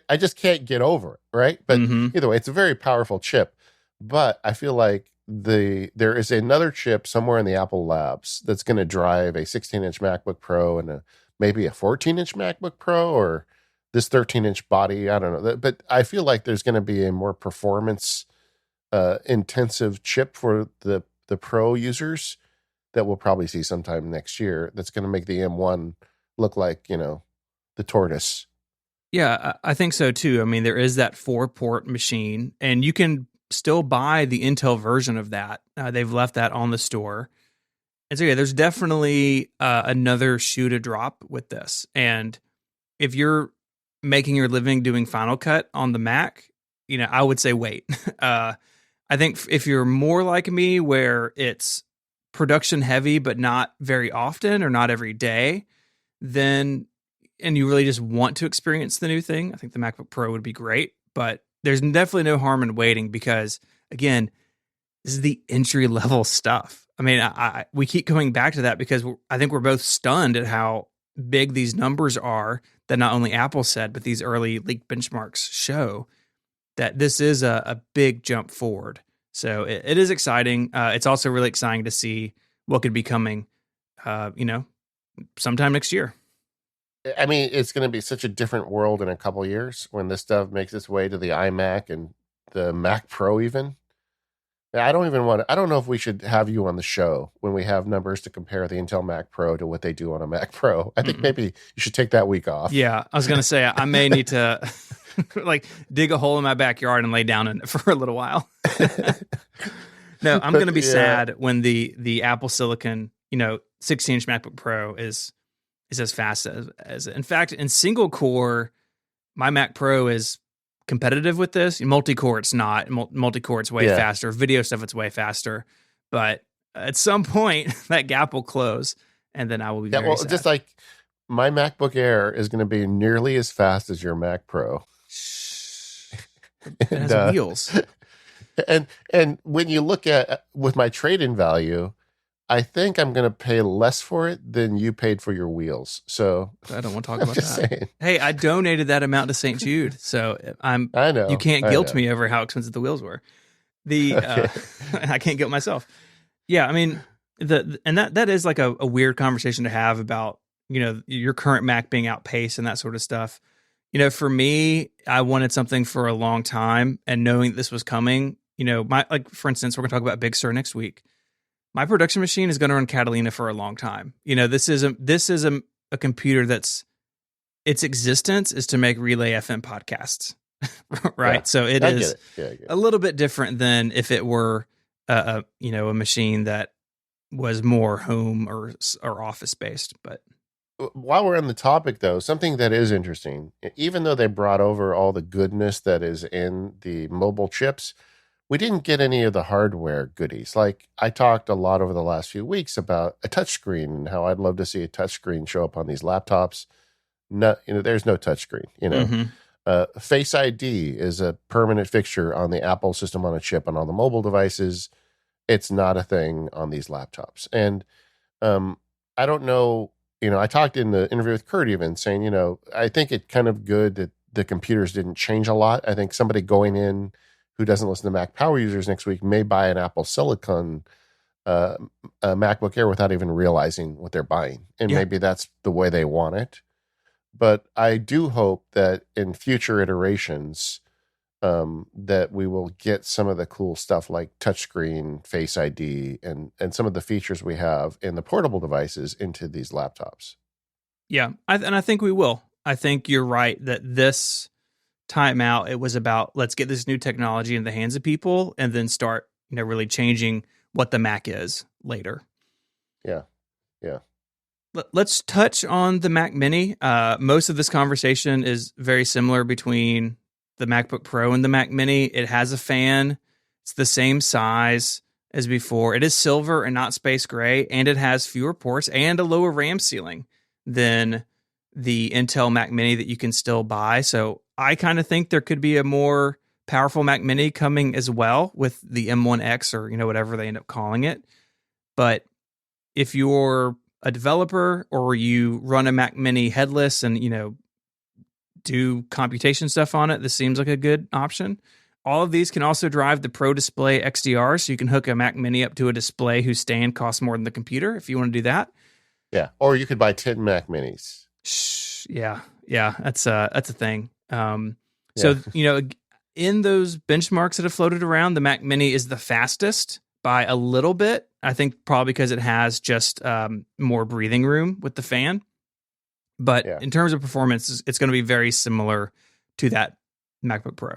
I just can't get over it, right? But either way, it's a very powerful chip. But I feel like there is another chip somewhere in the Apple labs that's going to drive a 16-inch MacBook Pro and maybe a 14-inch MacBook Pro, or this 13-inch body. I don't know. But I feel like there's going to be a more performance intensive chip for the Pro users that we'll probably see sometime next year. That's going to make the M1 look like, the tortoise. Yeah, I think so too. I mean, there is that 4-port machine, and you can still buy the Intel version of that. They've left that on the store. And so, yeah, there's definitely another shoe to drop with this. And if you're making your living doing Final Cut on the Mac, I would say wait. I think if you're more like me, where it's production heavy, but not very often or not every day, then, and you really just want to experience the new thing, I think the MacBook Pro would be great. But there's definitely no harm in waiting because, again, this is the entry level stuff. I mean, we keep coming back to that because I think we're both stunned at how big these numbers are that not only Apple said, but these early leaked benchmarks show that this is a big jump forward. So it is exciting. It's also really exciting to see what could be coming, sometime next year. I mean, it's going to be such a different world in a couple years when this stuff makes its way to the iMac and the Mac Pro even. I don't know if we should have you on the show when we have numbers to compare the Intel Mac Pro to what they do on a Mac Pro. I think maybe you should take that week off. Yeah, I was going to say, I may need to dig a hole in my backyard and lay down in it for a little while. No, I'm going to be sad when the Apple Silicon, 16-inch MacBook Pro is as fast as in fact, in single core, my Mac Pro is competitive with this. Multi-core, it's not. Multi-core, it's way faster. Video stuff, it's way faster. But at some point, that gap will close, and then I will be very sad. Just like my MacBook Air is going to be nearly as fast as your Mac Pro. It has wheels. And when you look at with my trade-in value, I think I'm going to pay less for it than you paid for your wheels. So I don't want to talk about that. Saying. Hey, I donated that amount to St. Jude, so I know you can't guilt me over how expensive the wheels were. I can't guilt myself. Yeah, I mean, that is like a weird conversation to have about your current Mac being outpaced and that sort of stuff. For me, I wanted something for a long time, and knowing this was coming, for instance, we're going to talk about Big Sur next week. My production machine is going to run Catalina for a long time. This is a computer that's its existence is to make Relay FM podcasts, right? Yeah, so it is a little bit different than if it were a machine that was more home or office based. But while we're on the topic, though, something that is interesting, even though they brought over all the goodness that is in the mobile chips, we didn't get any of the hardware goodies. Like I talked a lot over the last few weeks about a touchscreen and how I'd love to see a touchscreen show up on these laptops. No, there's no touchscreen. Face ID is a permanent fixture on the Apple system on a chip and on the mobile devices. It's not a thing on these laptops. And I don't know. I talked in the interview with Kurt even saying, I think it's kind of good that the computers didn't change a lot. I think somebody going in who doesn't listen to Mac Power Users next week may buy an Apple Silicon a MacBook Air without even realizing what they're buying. And maybe that's the way they want it. But I do hope that in future iterations that we will get some of the cool stuff like touchscreen, Face ID, and some of the features we have in the portable devices into these laptops. Yeah, I think we will. I think you're right that this time out, it was about let's get this new technology in the hands of people and then start, really changing what the Mac is later. Yeah. Let's touch on the Mac Mini. Most of this conversation is very similar between the MacBook Pro and the Mac Mini. It has a fan. It's the same size as before. It is silver and not space gray, and it has fewer ports and a lower RAM ceiling than the Intel Mac Mini that you can still buy. So I kind of think there could be a more powerful Mac Mini coming as well with the M1X or, whatever they end up calling it. But if you're a developer or you run a Mac Mini headless and, do computation stuff on it, this seems like a good option. All of these can also drive the Pro Display XDR, so you can hook a Mac Mini up to a display whose stand costs more than the computer if you want to do that. Yeah, or you could buy 10 Mac Minis. Yeah, that's a thing. Yeah. So, in those benchmarks that have floated around, the Mac Mini is the fastest by a little bit. I think probably because it has just more breathing room with the fan. But in terms of performance, it's going to be very similar to that MacBook Pro.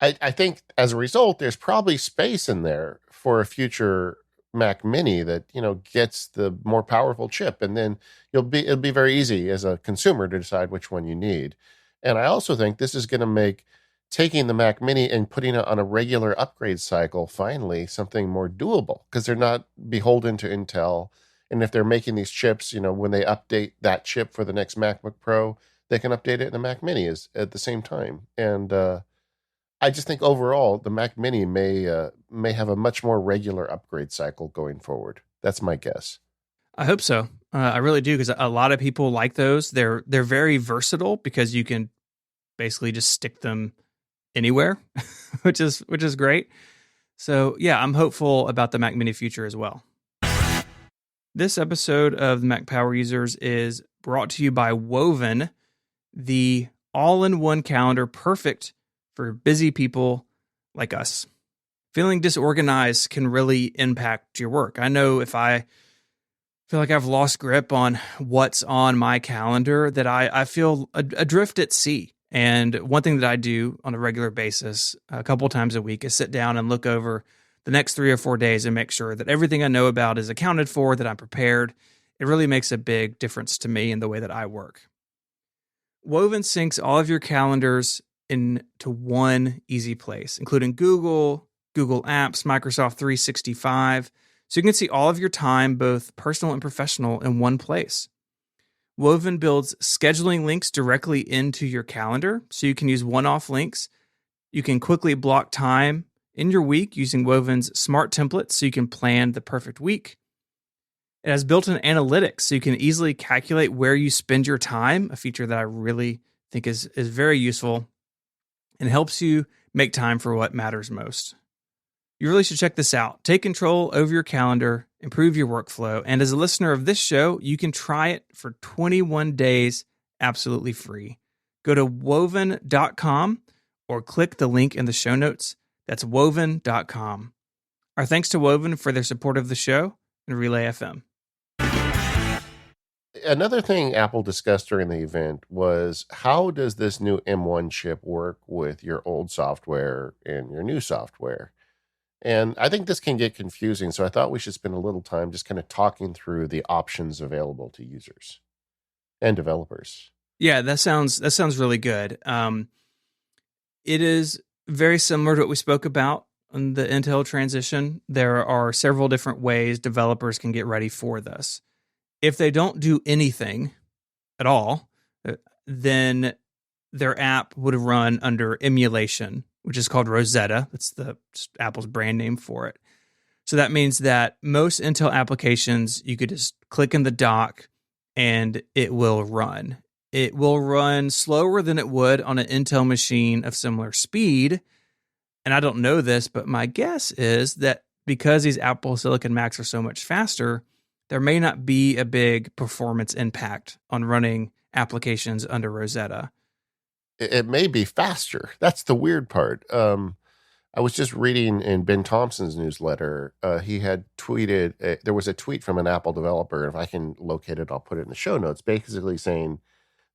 I think as a result, there's probably space in there for a future Mac Mini that, gets the more powerful chip. And then it'll be very easy as a consumer to decide which one you need. And I also think this is going to make taking the Mac Mini and putting it on a regular upgrade cycle finally something more doable, because they're not beholden to Intel. And if they're making these chips, when they update that chip for the next MacBook Pro, they can update it in the Mac Mini at the same time. And I just think overall the Mac Mini may have a much more regular upgrade cycle going forward. That's my guess. I hope so. I really do, because a lot of people like those. They're very versatile because you can basically just stick them anywhere, which is great. So yeah, I'm hopeful about the Mac Mini future as well. This episode of the Mac Power Users is brought to you by Woven, the all-in-one calendar perfect for busy people like us. Feeling disorganized can really impact your work. I know if I feel like I've lost grip on what's on my calendar, that I feel adrift at sea. And one thing that I do on a regular basis, a couple times a week, is sit down and look over the next 3 or 4 days and make sure that everything I know about is accounted for, that I'm prepared. It really makes a big difference to me in the way that I work. Woven syncs all of your calendars into one easy place, including Google Apps, Microsoft 365, so you can see all of your time, both personal and professional, in one place. Woven builds scheduling links directly into your calendar, so you can use one-off links. You can quickly block time in your week using Woven's smart templates, so you can plan the perfect week. It has built-in analytics, so you can easily calculate where you spend your time, a feature that I really think is very useful and helps you make time for what matters most. You really should check this out. Take control over your calendar, improve your workflow, and as a listener of this show, you can try it for 21 days absolutely free. Go to woven.com or click the link in the show notes. That's woven.com. Our thanks to Woven for their support of the show and Relay FM. Another thing Apple discussed during the event was, how does this new M1 chip work with your old software and your new software? And I think this can get confusing, so I thought we should spend a little time just kind of talking through the options available to users and developers. Yeah, that sounds really good. It is very similar to what we spoke about on the Intel transition. There are several different ways developers can get ready for this. If they don't do anything at all, then their app would run under emulation, which is called Rosetta. That's just Apple's brand name for it. So that means that most Intel applications, you could just click in the dock and it will run. It will run slower than it would on an Intel machine of similar speed. And I don't know this, but my guess is that because these Apple Silicon Macs are so much faster, there may not be a big performance impact on running applications under Rosetta. It may be faster. That's the weird part. I was just reading in Ben Thompson's newsletter. He had tweeted, there was a tweet from an Apple developer. If I can locate it, I'll put it in the show notes, basically saying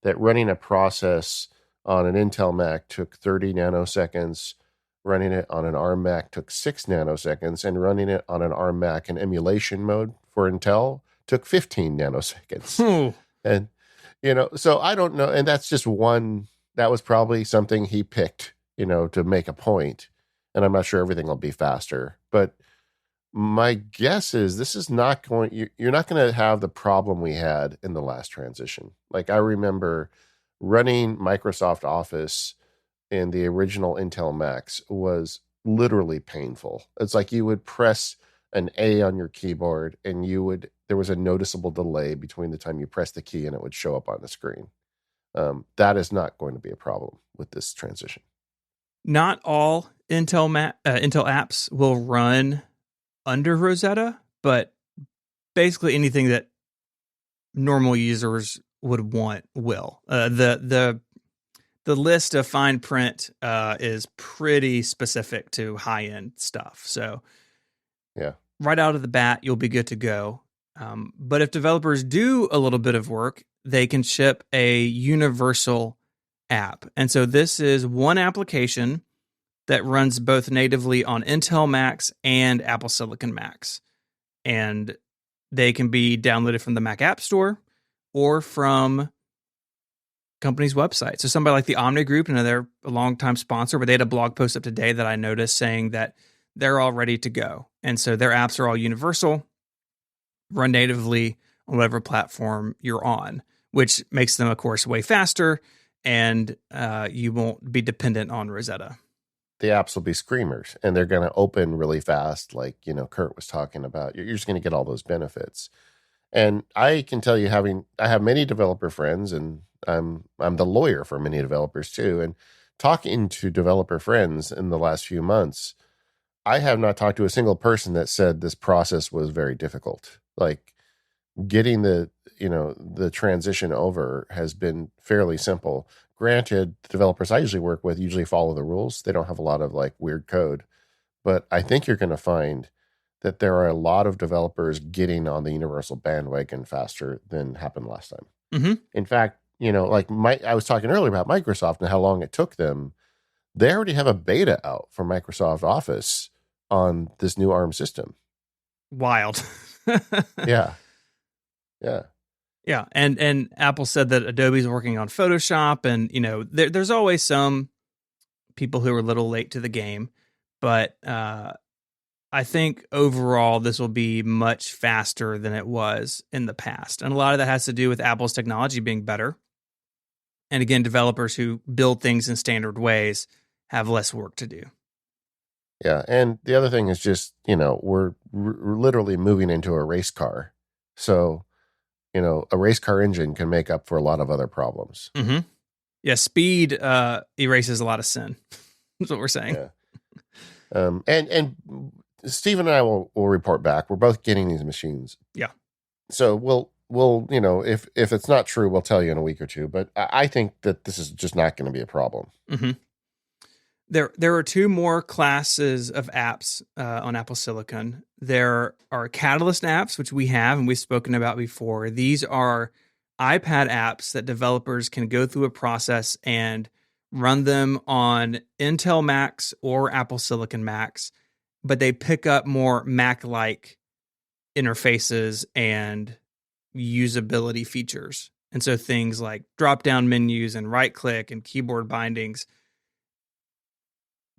that running a process on an Intel Mac took 30 nanoseconds, running it on an ARM Mac took 6 nanoseconds, and running it on an ARM Mac in emulation mode for Intel took 15 nanoseconds. And, so I don't know. And that's just one, that was probably something he picked, to make a point. And I'm not sure everything will be faster. But my guess is this is not going, you're not going to have the problem we had in the last transition. Like, I remember running Microsoft Office in the original Intel Macs was literally painful. It's like you would press an A on your keyboard and there was a noticeable delay between the time you press the key and it would show up on the screen. That is not going to be a problem with this transition. Not all Intel apps will run under Rosetta, but basically anything that normal users would want will. The list of fine print is pretty specific to high end stuff. So, yeah, right out of the bat, you'll be good to go. But if developers do a little bit of work, they can ship a universal app. And so this is one application that runs both natively on Intel Macs and Apple Silicon Macs. And they can be downloaded from the Mac App Store or from company's website. So somebody like the Omni Group, they're a longtime sponsor, but they had a blog post up today that I noticed saying that they're all ready to go. And so their apps are all universal, run natively on whatever platform you're on, which makes them, of course, way faster, and you won't be dependent on Rosetta. The apps will be screamers, and they're going to open really fast, like Kurt was talking about. You're just going to get all those benefits. And I can tell you, I have many developer friends, and I'm the lawyer for many developers too. And talking to developer friends in the last few months, I have not talked to a single person that said this process was very difficult. Like getting the transition over has been fairly simple. Granted, the developers I usually work with usually follow the rules. They don't have a lot of like weird code, but I think you're going to find that there are a lot of developers getting on the universal bandwagon faster than happened last time. Mm-hmm. In fact, I was talking earlier about Microsoft and how long it took them. They already have a beta out for Microsoft Office on this new ARM system. Wild. Yeah. Yeah. And Apple said that Adobe's working on Photoshop, and there's always some people who are a little late to the game, but I think overall this will be much faster than it was in the past. And a lot of that has to do with Apple's technology being better. And again, developers who build things in standard ways have less work to do. Yeah. And the other thing is just, we're literally moving into a race car. So, a race car engine can make up for a lot of other problems. Mm-hmm. Yeah. Speed erases a lot of sin. That's what we're saying. Yeah. And Steve and I will report back. We're both getting these machines. Yeah. So we'll if it's not true, we'll tell you in a week or two. But I think that this is just not going to be a problem. Mm-hmm. There are two more classes of apps on Apple Silicon. There are Catalyst apps, which we have and we've spoken about before. These are iPad apps that developers can go through a process and run them on Intel Macs or Apple Silicon Macs, but they pick up more Mac-like interfaces and usability features. And so things like drop-down menus and right-click and keyboard bindings,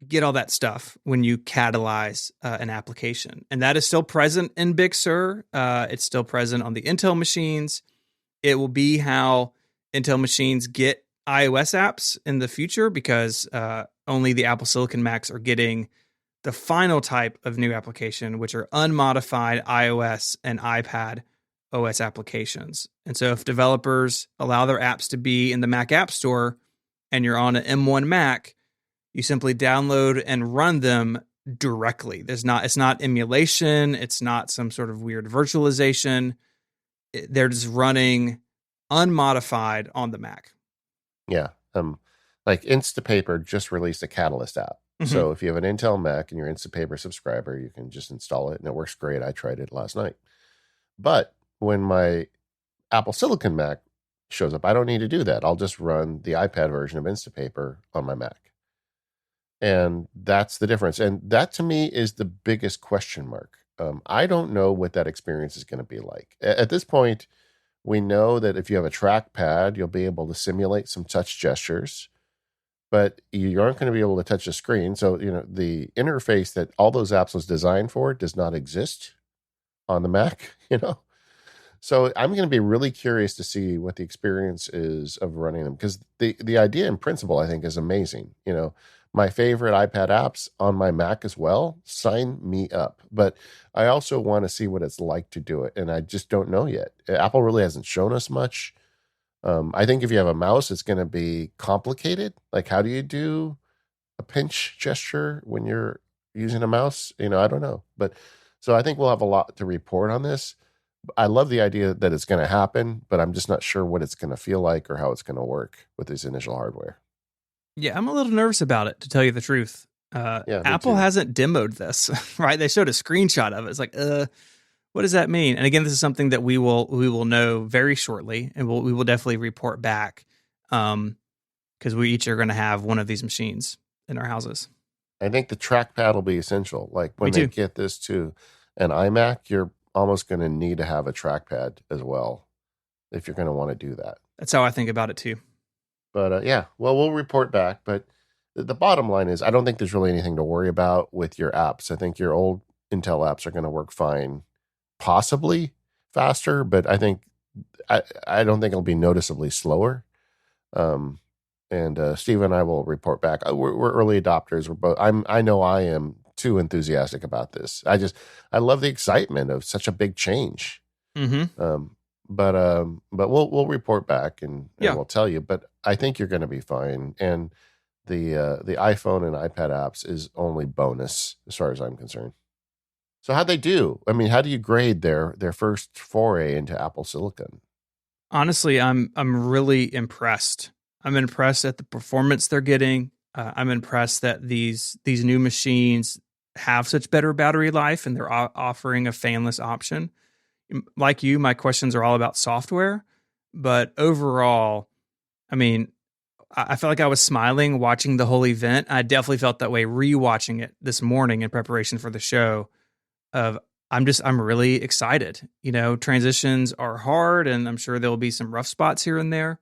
get all that stuff when you catalyze an application. And that is still present in Big Sur. It's still present on the Intel machines. It will be how Intel machines get iOS apps in the future, because only the Apple Silicon Macs are getting the final type of new application, which are unmodified iOS and iPad OS applications. And so if developers allow their apps to be in the Mac App Store and you're on an M1 Mac, you simply download and run them directly. It's not emulation. It's not some sort of weird virtualization. They're just running unmodified on the Mac. Yeah. Like Instapaper just released a Catalyst app. Mm-hmm. So if you have an Intel Mac and you're Instapaper subscriber, you can just install it and it works great. I tried it last night. But when my Apple Silicon Mac shows up, I don't need to do that. I'll just run the iPad version of Instapaper on my Mac. And that's the difference. And that to me is the biggest question mark. I don't know what that experience is going to be like. At this point, we know that if you have a trackpad, you'll be able to simulate some touch gestures, but you aren't going to be able to touch the screen. So, the interface that all those apps was designed for does not exist on the Mac, So I'm going to be really curious to see what the experience is of running them, because the idea in principle, I think, is amazing. My favorite iPad apps on my Mac as well. Sign me up. But I also want to see what it's like to do it, and I just don't know yet. Apple really hasn't shown us much. I think if you have a mouse, it's going to be complicated. Like, how do you do a pinch gesture when you're using a mouse? I don't know. But so I think we'll have a lot to report on this. I love the idea that it's going to happen, but I'm just not sure what it's going to feel like or how it's going to work with this initial hardware. Yeah, I'm a little nervous about it, to tell you the truth. Yeah, me Apple too. hasn't demoed this, right? They showed a screenshot of it. It's like, what does that mean? And again, this is something that we will know very shortly, and we will definitely report back, because we each are going to have one of these machines in our houses. I think the trackpad will be essential. Like when Me too. they get this to an iMac, you're almost going to need to have a trackpad as well if you're going to want to do that. That's how I think about it too. But yeah, well, we'll report back. But the bottom line is, I don't think there's really anything to worry about with your apps. I think your old Intel apps are going to work fine, possibly faster, but I don't think it'll be noticeably slower. And Steve and I will report back. We're early adopters. We're both. I know I am too enthusiastic about this. I love the excitement of such a big change. Mm-hmm. But we'll report back and Yeah. we'll tell you. But I think you're going to be fine. And the iPhone and iPad apps is only bonus as far as I'm concerned. So how'd they do? I mean, how do you grade their first foray into Apple Silicon? Honestly, I'm really impressed. I'm impressed at the performance they're getting. I'm impressed that these new machines have such better battery life, and they're offering a fanless option. Like you, my questions are all about software, but overall, I mean, I felt like I was smiling watching the whole event. I definitely felt that way rewatching it this morning in preparation for the show. I'm really excited. Transitions are hard, and I'm sure there'll be some rough spots here and there,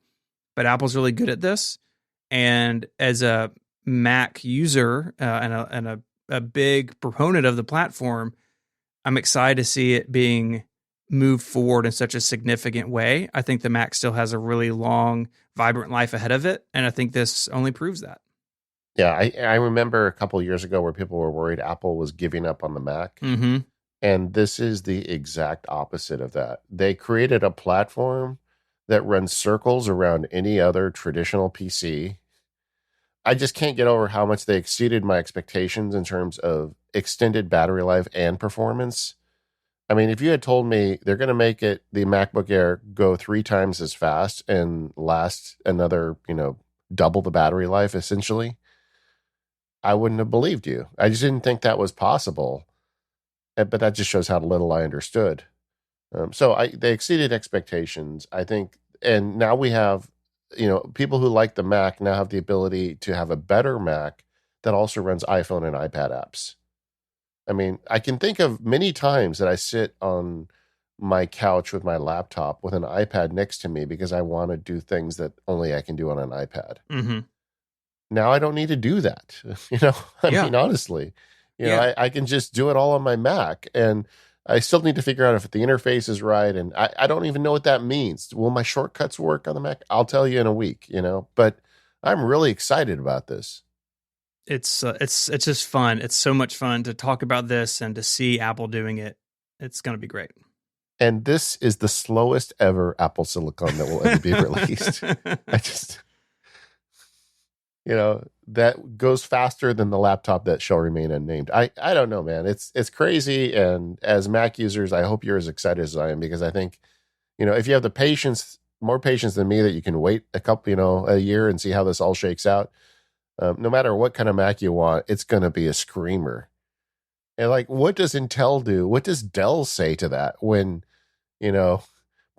but Apple's really good at this. And as a Mac user and a big proponent of the platform, I'm excited to see it being moved forward in such a significant way. I think the Mac still has a really long, vibrant life ahead of it, and I think this only proves that. Yeah, I remember a couple of years ago where people were worried Apple was giving up on the Mac. Mm-hmm. And this is the exact opposite of that. They created a platform that runs circles around any other traditional PC. I just can't get over how much they exceeded my expectations in terms of extended battery life and performance. I mean, if you had told me they're going to make the MacBook Air go 3 times as fast and last another, double the battery life, essentially, I wouldn't have believed you. I just didn't think that was possible. But that just shows how little I understood. They exceeded expectations, I think. And now we have, people who like the Mac now have the ability to have a better Mac that also runs iPhone and iPad apps. I mean, I can think of many times that I sit on my couch with my laptop with an iPad next to me because I want to do things that only I can do on an iPad. Mm-hmm. Now I don't need to do that. I mean, honestly, I can just do it all on my Mac, and I still need to figure out if the interface is right. And I don't even know what that means. Will my shortcuts work on the Mac? I'll tell you in a week, but I'm really excited about this. It's just fun. It's so much fun to talk about this and to see Apple doing it. It's going to be great. And this is the slowest ever Apple Silicon that will ever be released. I just, that goes faster than the laptop that shall remain unnamed. I don't know, man. It's crazy. And as Mac users, I hope you're as excited as I am, because I think, if you have the patience, more patience than me, that you can wait a year and see how this all shakes out. No matter what kind of Mac you want, it's going to be a screamer. And what does Intel do? What does Dell say to that when,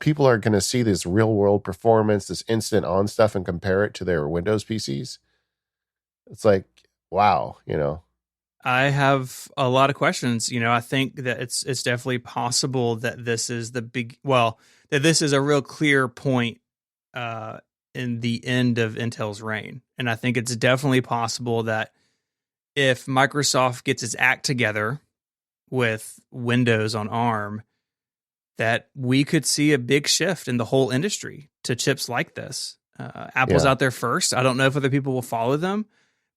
people are going to see this real world performance, this instant on stuff, and compare it to their Windows PCs? It's like, wow, I have a lot of questions. I think that it's definitely possible that this is that this is a real clear point in the end of Intel's reign. And I think it's definitely possible that if Microsoft gets its act together with Windows on ARM, that we could see a big shift in the whole industry to chips like this. Apple's out there first. I don't know if other people will follow them,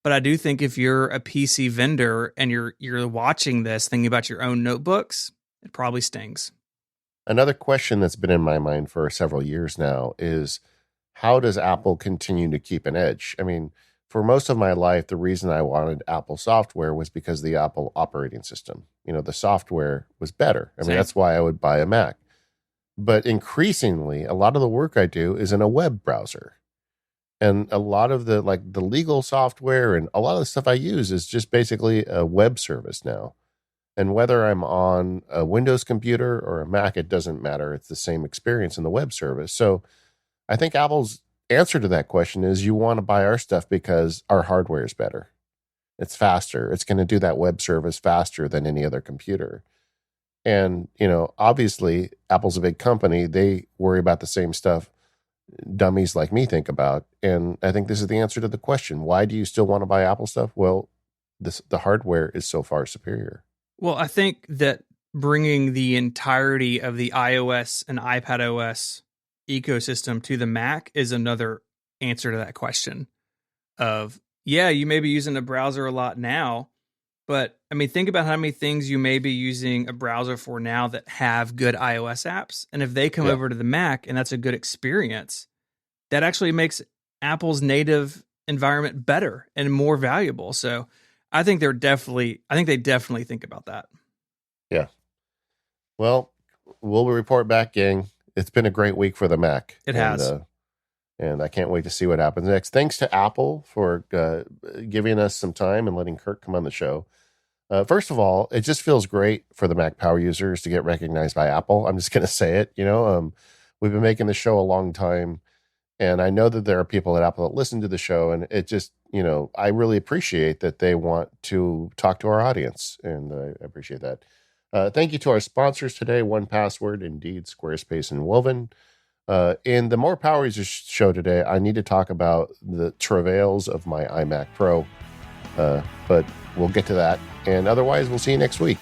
but I do think if you're a PC vendor and you're watching this, thinking about your own notebooks, it probably stings. Another question that's been in my mind for several years now is, how does Apple continue to keep an edge? I mean, for most of my life, the reason I wanted Apple software was because of the Apple operating system. The software was better. I mean, that's why I would buy a Mac. But increasingly, a lot of the work I do is in a web browser. And a lot of the legal software and a lot of the stuff I use is just basically a web service now. And whether I'm on a Windows computer or a Mac, it doesn't matter. It's the same experience in the web service. So I think Apple's answer to that question is, you want to buy our stuff because our hardware is better. It's faster. It's going to do that web service faster than any other computer. And, obviously, Apple's a big company. They worry about the same stuff dummies like me think about. And I think this is the answer to the question. Why do you still want to buy Apple stuff? Well, the hardware is so far superior. Well, I think that bringing the entirety of the iOS and iPadOS ecosystem to the Mac is another answer to that question of, yeah, you may be using a browser a lot now, but I mean, think about how many things you may be using a browser for now that have good iOS apps. And if they come over to the Mac and that's a good experience, that actually makes Apple's native environment better and more valuable. So I think they definitely think about that. Yeah. Well, we'll report back, gang. It's been a great week for the Mac. It has. And I can't wait to see what happens next. Thanks to Apple for giving us some time and letting Kirk come on the show. First of all, it just feels great for the Mac Power users to get recognized by Apple. I'm just going to say it. We've been making the show a long time, and I know that there are people at Apple that listen to the show, and it just, I really appreciate that they want to talk to our audience, and I appreciate that. Thank you to our sponsors today, 1Password, Indeed, Squarespace, and Woven. In the More Power Users show today, I need to talk about the travails of my iMac Pro, but we'll get to that. And otherwise, we'll see you next week.